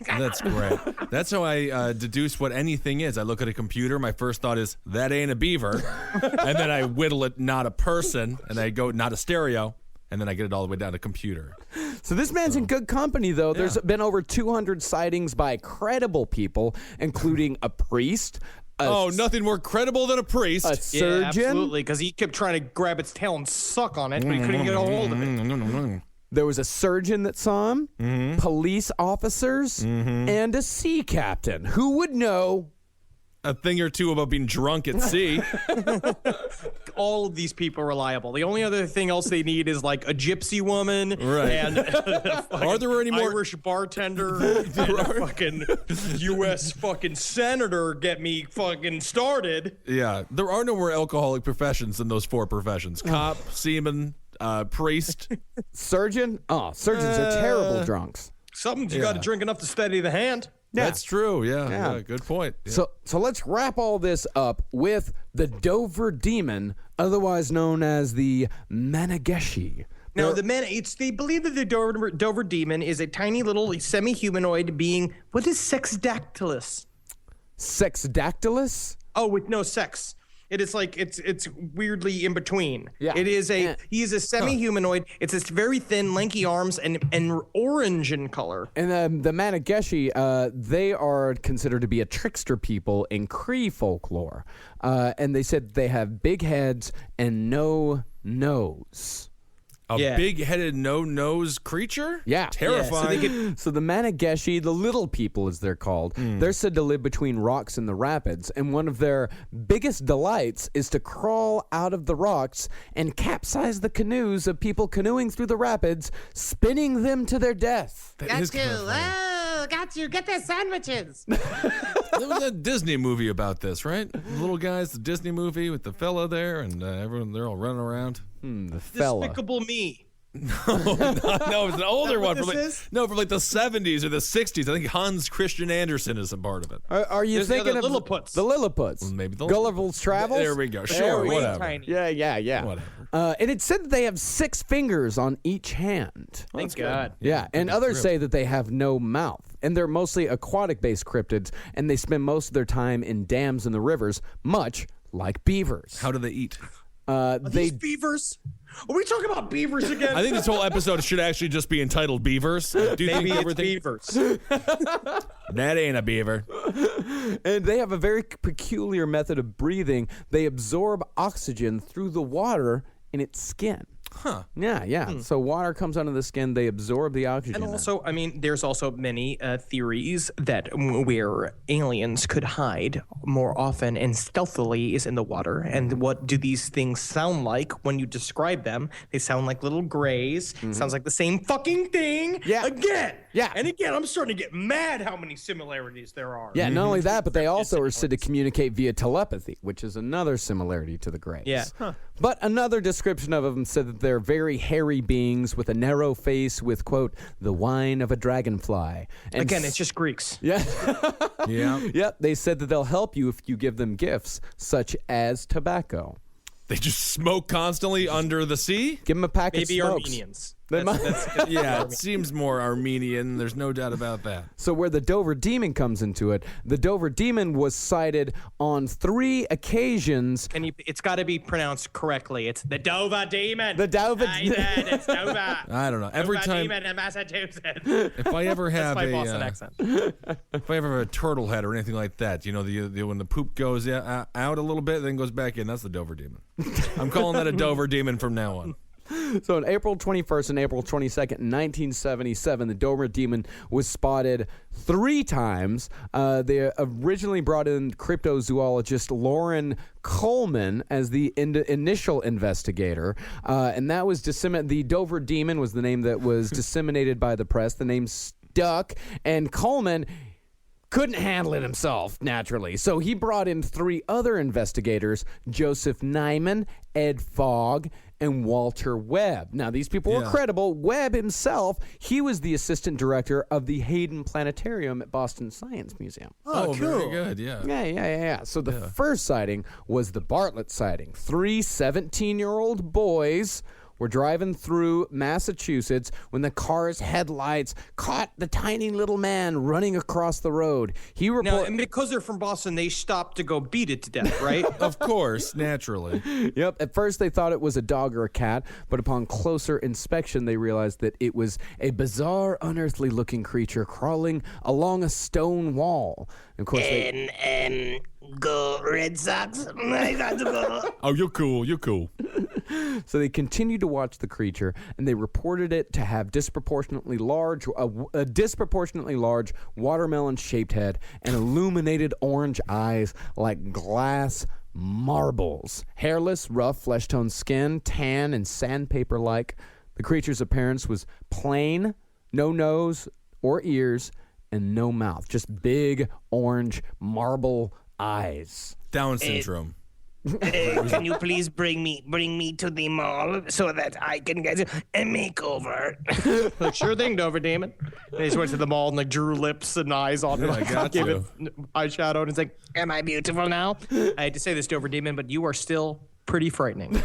That's great. That's how I deduce what anything is. I look at a computer. My first thought is, that ain't a beaver. And then I whittle it, not a person. And I go, not a stereo. And then I get it all the way down to computer. So this man's in good company, though. There's been over 200 sightings by credible people, including a priest. Nothing more credible than a priest. A surgeon. Yeah, absolutely, because he kept trying to grab its tail and suck on it, but he couldn't get a hold of it. There was a surgeon that saw him, police officers, and a sea captain. Who would know? A thing or two about being drunk at sea. All of these people are reliable. The only other thing else they need is like a gypsy woman and Are there any more Irish bartender and a fucking U.S. fucking senator get me fucking started. Yeah, there are no more alcoholic professions than those 4 professions: cop, seaman, priest. Surgeon? Oh, surgeons are terrible drunks. Something you got to drink enough to steady the hand. Yeah. That's true. Yeah, good point. Yeah. So let's wrap all this up with the Dover Demon, otherwise known as the Mannegishi. Now, they believe that the Dover Demon is a tiny little semi-humanoid being. What is Sexdactylus? Sexdactylus? Oh, with no sex. It is like it's weirdly in between. Yeah. It is he is a semi-humanoid. It's this very thin, lanky arms and orange in color. And the Mannegishi, they are considered to be a trickster people in Cree folklore. And they said they have big heads and no nose. A big-headed, no-nose creature? Yeah. Terrifying. Yeah, so the Mannegishi, the little people as they're called, they're said to live between rocks and the rapids, and one of their biggest delights is to crawl out of the rocks and capsize the canoes of people canoeing through the rapids, spinning them to their death. Got you. Oh, got you. Get their sandwiches. There was a Disney movie about this, right? Little guys, the Disney movie with the fella there, and everyone, they're all running around. The fella. Despicable Me. No, it's an older one. From this from like the 70s or the 60s. I think Hans Christian Andersen is a part of it. Are you There's the thinking other of Lilliputians. the Lilliputians? Well, maybe the Gulliver's Travels? There we go. There Sure, we go. whatever. Tiny. Yeah. Whatever. And it's said that they have 6 fingers on each hand. Thank God. Yeah, and others say that they have no mouth. And they're mostly aquatic-based cryptids, and they spend most of their time in dams and the rivers, much like beavers. How do they eat? These beavers? Are we talking about beavers again? I think this whole episode should actually just be entitled Beavers. Do you Maybe think it's everything? beavers. That ain't a beaver. And they have a very peculiar method of breathing. They absorb oxygen through the water in its skin. Huh. Yeah. So water comes onto the skin, they absorb the oxygen. And also, I mean, there's also many theories that where aliens could hide more often and stealthily is in the water. And what do these things sound like when you describe them? They sound like little grays. Sounds like the same fucking thing. Yeah. Again. Yeah. And again, I'm starting to get mad how many similarities there are. Yeah, not only that, but they also are said to communicate via telepathy, which is another similarity to the Greys. Yeah. But another description of them said that they're very hairy beings with a narrow face with, quote, the whine of a dragonfly. And Again, it's just Greeks. Yeah. Yeah. Yep, they said that they'll help you if you give them gifts, such as tobacco. They just smoke constantly under the sea? Give them a pack Maybe of smokes. Armenians. They might- Yeah, it seems more Armenian. There's no doubt about that. So where the Dover Demon comes into it, the Dover Demon was sighted on 3 occasions. And it's got to be pronounced correctly. It's the Dover Demon. The Dover I said it's Dover. I don't know. Every Dover time, Demon in Massachusetts. if I ever have That's my Boston accent. if I ever have a turtle head or anything like that, you know, the when the poop goes out a little bit, then goes back in, that's the Dover Demon. I'm calling that a Dover Demon from now on. So on April 21st and April 22nd, 1977, the Dover Demon was spotted 3 times. They originally brought in cryptozoologist Lauren Coleman as the initial investigator, and that was the Dover Demon was the name that was disseminated by the press. The name stuck, and Coleman couldn't handle it himself, naturally. So he brought in 3 other investigators, Joseph Nyman, Ed Fogg, and Walter Webb. Now, these people were credible. Webb himself, he was the assistant director of the Hayden Planetarium at Boston Science Museum. Oh, cool. Very good, yeah. Yeah. So the first sighting was the Bartlett sighting. 3 17-year-old boys were driving through Massachusetts when the car's headlights caught the tiny little man running across the road. Now, and because they're from Boston, they stopped to go beat it to death, right? Of course, naturally. Yep. At first, they thought it was a dog or a cat, but upon closer inspection, they realized that it was a bizarre, unearthly-looking creature crawling along a stone wall. And of course, Go Red Sox. I got to go. Oh, you're cool. So they continued to watch the creature, and they reported it to have a disproportionately large watermelon-shaped head and illuminated orange eyes like glass marbles. Hairless, rough, flesh-toned skin, tan and sandpaper-like. The creature's appearance was plain, no nose or ears, and no mouth. Just big, orange, marble eyes. Down syndrome. Can you please bring me to the mall so that I can get a makeover? Like, sure thing, Dover Demon. And he just went to the mall and like drew lips and eyes on it. I got gave you. it eyeshadow, and it's like, Am I beautiful now? I hate to say this, Dover Demon, but you are still pretty frightening.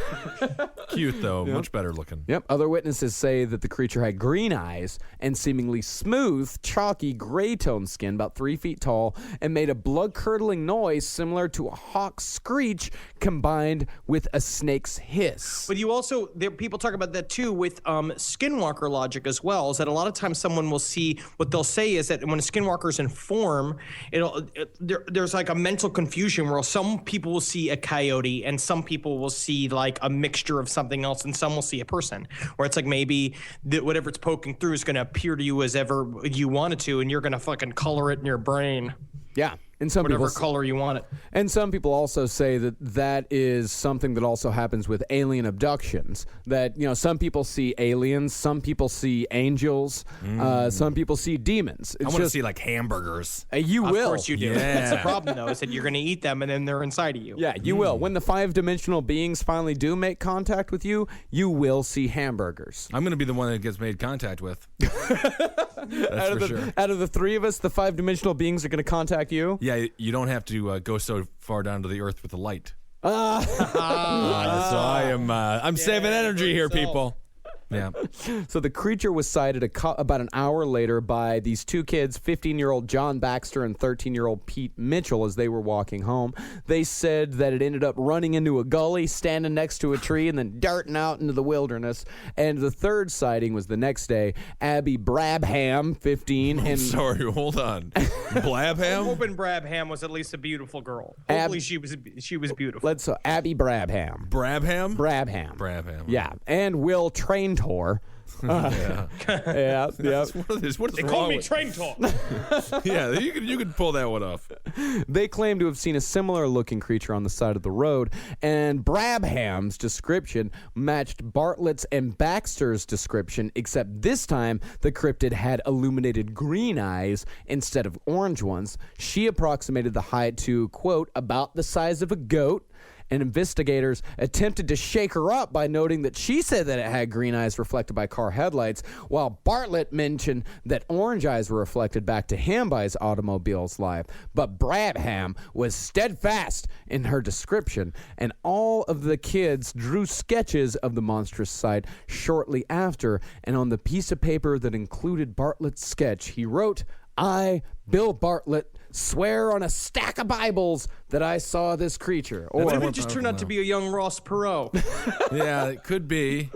Cute, though. Much better looking. Yep. Other witnesses say that the creature had green eyes and seemingly smooth, chalky, gray-toned skin, about 3 feet tall, and made a blood-curdling noise similar to a hawk's screech combined with a snake's hiss. But you also, people talk about that too with Skinwalker logic as well, is that a lot of times someone will see, what they'll say is that when a Skinwalker's in form, there's like a mental confusion where some people will see a coyote and some people will see like a mixture of something else, and some will see a person, where it's like maybe whatever it's poking through is going to appear to you as ever you want it to, and you're going to fucking color it in your brain. Yeah. And some whatever people, color you want it. And some people also say that that is something that also happens with alien abductions. That, some people see aliens, some people see angels, some people see demons. I want to see like hamburgers. You will. Of course you do. Yeah. That's the problem, though, is that you're going to eat them and then they're inside of you. Yeah, you will. When the 5-dimensional beings finally do make contact with you, you will see hamburgers. I'm going to be the one that gets made contact with. That's for sure. Out of the 3 of us, the 5-dimensional beings are going to contact you? Yeah, you don't have to go so far down to the earth with the light. So I'm saving energy here, people. Yeah. So the creature was sighted about an hour later by these 2 kids, 15-year-old John Baxter and 13-year-old Pete Mitchell, as they were walking home. They said that it ended up running into a gully, standing next to a tree, and then darting out into the wilderness. And the third sighting was the next day. Abby Brabham, 15, and Sorry, hold on. I'm Blabham? hoping Brabham was at least a beautiful girl. Hopefully she was beautiful. Abby Brabham. Brabham? Brabham. Yeah. And Will Traintor. Yeah. Yeah. What is They wrong call me with- Train Talk. Yeah, you could pull that one off. They claim to have seen a similar looking creature on the side of the road, and Brabham's description matched Bartlett's and Baxter's description, except this time the cryptid had illuminated green eyes instead of orange ones. She approximated the height to, quote, about the size of a goat. And investigators attempted to shake her up by noting that she said that it had green eyes reflected by car headlights, while Bartlett mentioned that orange eyes were reflected back to him by his automobile's light. But Brabham was steadfast in her description, and all of the kids drew sketches of the monstrous sight shortly after, and on the piece of paper that included Bartlett's sketch, he wrote, I, Bill Bartlett, swear on a stack of Bibles that I saw this creature. Or Maybe it just turned out to be a young Ross Perot. Yeah, it could be.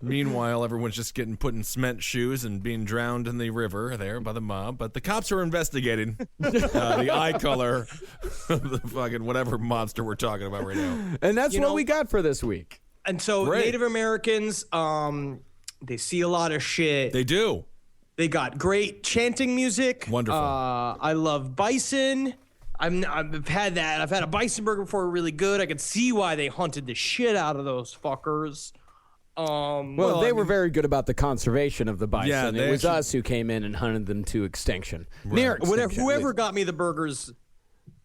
Meanwhile, everyone's just getting put in cement shoes and being drowned in the river there by the mob. But the cops are investigating the eye color of the fucking whatever monster we're talking about right now. And that's what we got for this week. And so Great. Native Americans, they see a lot of shit. They do. They got great chanting music. Wonderful. I love bison. I've had that. I've had a bison burger before, really good. I could see why they hunted the shit out of those fuckers. Well, they were very good about the conservation of the bison. Yeah, it was us who came in and hunted them to extinction. Near extinction. Whoever got me the burgers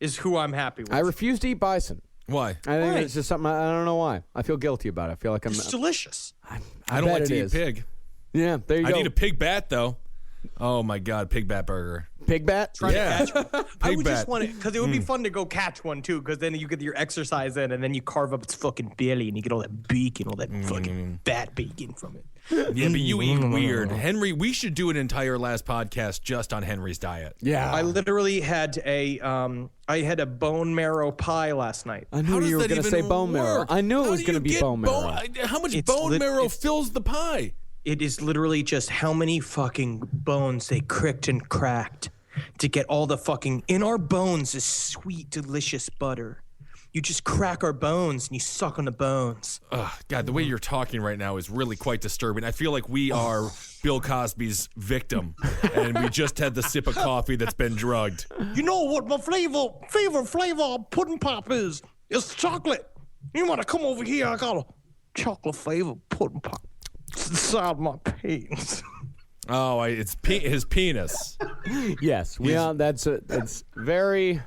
is who I'm happy with. I refuse to eat bison. Why? I think it's just something, I don't know why. I feel guilty about it. I feel like I'm... It's delicious. I don't bet like it to eat is. pig. Yeah, there you I go. need a pig bat, though. Oh, my God, pig bat burger. Pig bat? Yeah. I would just want it because it would be fun to go catch one too, because then you get your exercise in, and then you carve up its fucking belly, and you get all that beak and all that fucking bat bacon from it. Yeah, but you eat weird. Henry, we should do an entire last podcast just on Henry's diet. Yeah. I literally had a bone marrow pie last night. I How knew does you were that going to even say bone marrow. work? I knew it How was do going to you be get bone marrow. How much It's bone marrow fills the pie? It is literally just how many fucking bones they cricked and cracked to get all the fucking... In our bones is sweet, delicious butter. You just crack our bones and you suck on the bones. Ugh, God, the way you're talking right now is really quite disturbing. I feel like we are Bill Cosby's victim, and we just had the sip of coffee that's been drugged. You know what my favorite flavor of pudding pop is? It's chocolate. You want to come over here? I got a chocolate flavored pudding pop. It's inside my pants. Oh, it's his penis. Yes, it's very...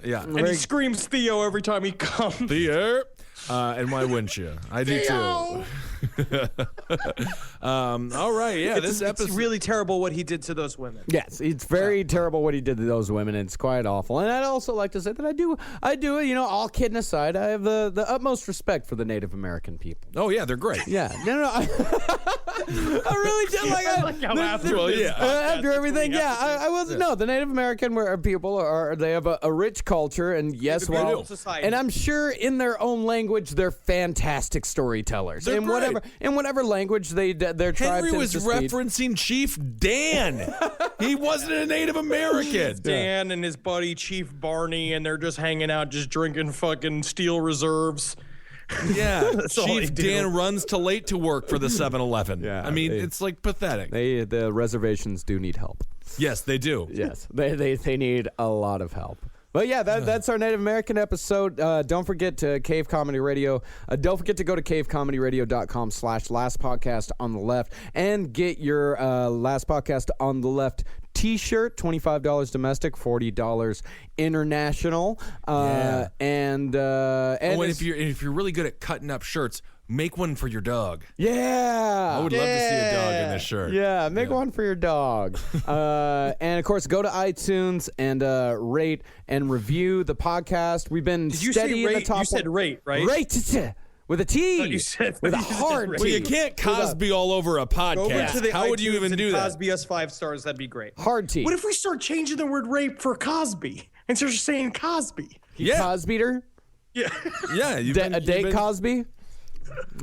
Yeah. And he screams Theo every time he comes. Theo. And why wouldn't you? I do too. All right, yeah. This episode It's really terrible what he did to those women. Yes, it's very terrible what he did to those women. It's quite awful. And I'd also like to say that I do, all kidding aside, I have the utmost respect for the Native American people. Oh yeah, they're great. Yeah. No. I really did after everything, I wasn't. No, the Native American people they have a rich culture, and yes, and I'm sure in their own language they're fantastic storytellers. They're great. In whatever language their tribe Henry was tends to speak. referencing Chief Dan. He wasn't a Native American. Dan and his buddy Chief Barney, and they're just hanging out, just drinking fucking steel reserves. Yeah, all they Chief do. Dan runs too late to work for the 7-Eleven. Yeah, I mean, it's like pathetic. The reservations do need help. Yes, they do. Yes, they need a lot of help. But yeah, that's our Native American episode. Don't forget to Cave Comedy Radio. Don't forget to go to cavecomedyradio.com/last podcast on the left and get your last podcast on the left T-shirt, $25 domestic, $40 international. And if you're really good at cutting up shirts, make one for your dog. Yeah. I would love to see a dog in this shirt. Yeah, make one for your dog. And of course, go to iTunes and rate and review the podcast. We've been Did you steady say in the rate? top. You said rate, right? Rate with a T. you said- with a you said hard rate. T. Well, you can't Cosby all over a Go over podcast. to the How would you iTunes even and do that? Cosby us 5 stars. That'd be great. Hard T. What if we start changing the word rape for Cosby instead of saying Cosby? Yeah, Cosbeater? Yeah. yeah. A date Cosby?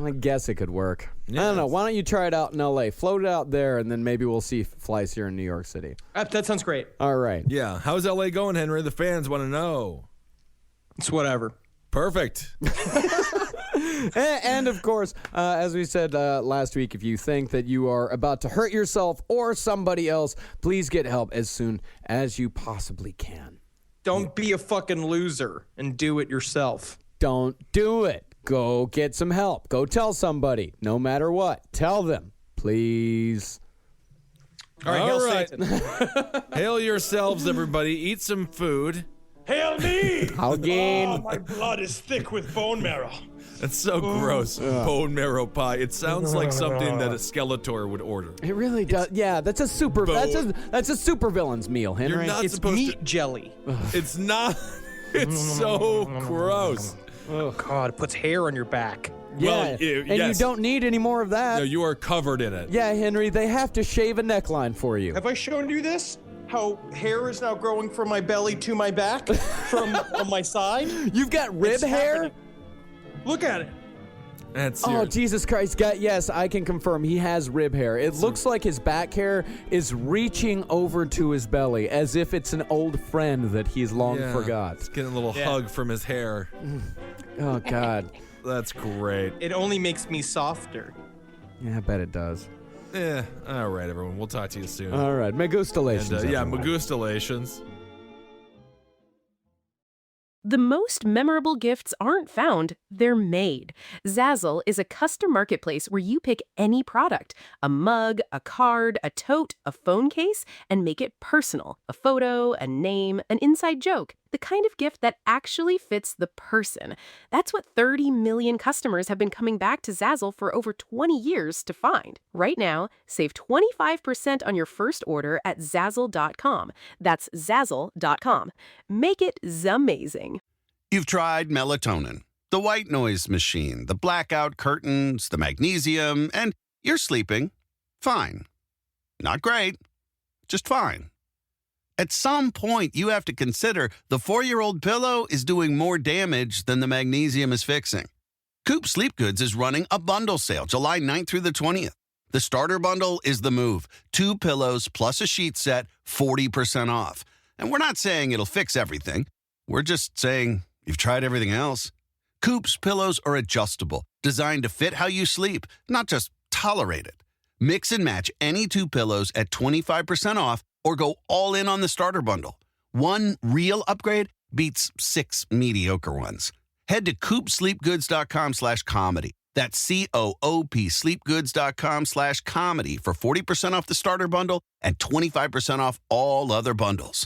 I guess it could work. I don't know. Why don't you try it out in L.A.? Float it out there, and then maybe we'll see if it flies here in New York City. That sounds great. All right. Yeah. How's LA going, Henry? The fans want to know. It's whatever. Perfect. And of course, as we said last week, if you think that you are about to hurt yourself or somebody else, please get help as soon as you possibly can. Don't be a fucking loser and do it yourself. Don't do it. Go get some help. Go tell somebody. No matter what. Tell them. Please. All right. All Hail right. Satan. Hail yourselves, everybody. Eat some food. Hail me! I'll gain. Oh, my blood is thick with bone marrow. That's so gross. Bone marrow pie. It sounds like something that a Skeletor would order. It really does. Yeah, that's a super. That's a super villain's meal, Henry. You're not It's supposed meat to. jelly. It's not. It's so gross. Oh, God. It puts hair on your back. Yeah, Well, and yes. you don't need any more of that. No, you are covered in it. Yeah, Henry, they have to shave a neckline for you. Have I shown you this? How hair is now growing from my belly to my back from on my side? You've got rib It's hair? happening. Look at it. That's Oh, your- Jesus Christ. Yes, I can confirm he has rib hair. It looks like his back hair is reaching over to his belly as if it's an old friend that he's long yeah, forgot. It's getting a little hug from his hair. Oh, God. That's great. It only makes me softer. Yeah, I bet it does. All right, everyone. We'll talk to you soon. All right. Megustalations. And, yeah, everyone. Magustalations. The most memorable gifts aren't found, they're made. Zazzle is a custom marketplace where you pick any product, a mug, a card, a tote, a phone case, and make it personal. A photo, a name, an inside joke. The kind of gift that actually fits the person. That's what 30 million customers have been coming back to Zazzle for over 20 years to find. Right now, save 25% on your first order at Zazzle.com. That's Zazzle.com. Make it zamazing. You've tried melatonin, the white noise machine, the blackout curtains, the magnesium, and you're sleeping fine. Not great, just fine. At some point, you have to consider the 4-year-old pillow is doing more damage than the magnesium is fixing. Coop Sleep Goods is running a bundle sale July 9th through the 20th. The starter bundle is the move. 2 pillows plus a sheet set, 40% off. And we're not saying it'll fix everything. We're just saying you've tried everything else. Coop's pillows are adjustable, designed to fit how you sleep, not just tolerate it. Mix and match any 2 pillows at 25% off or go all in on the starter bundle. One real upgrade beats 6 mediocre ones. Head to coopsleepgoods.com/comedy. That's COOP sleepgoods.com/comedy for 40% off the starter bundle and 25% off all other bundles.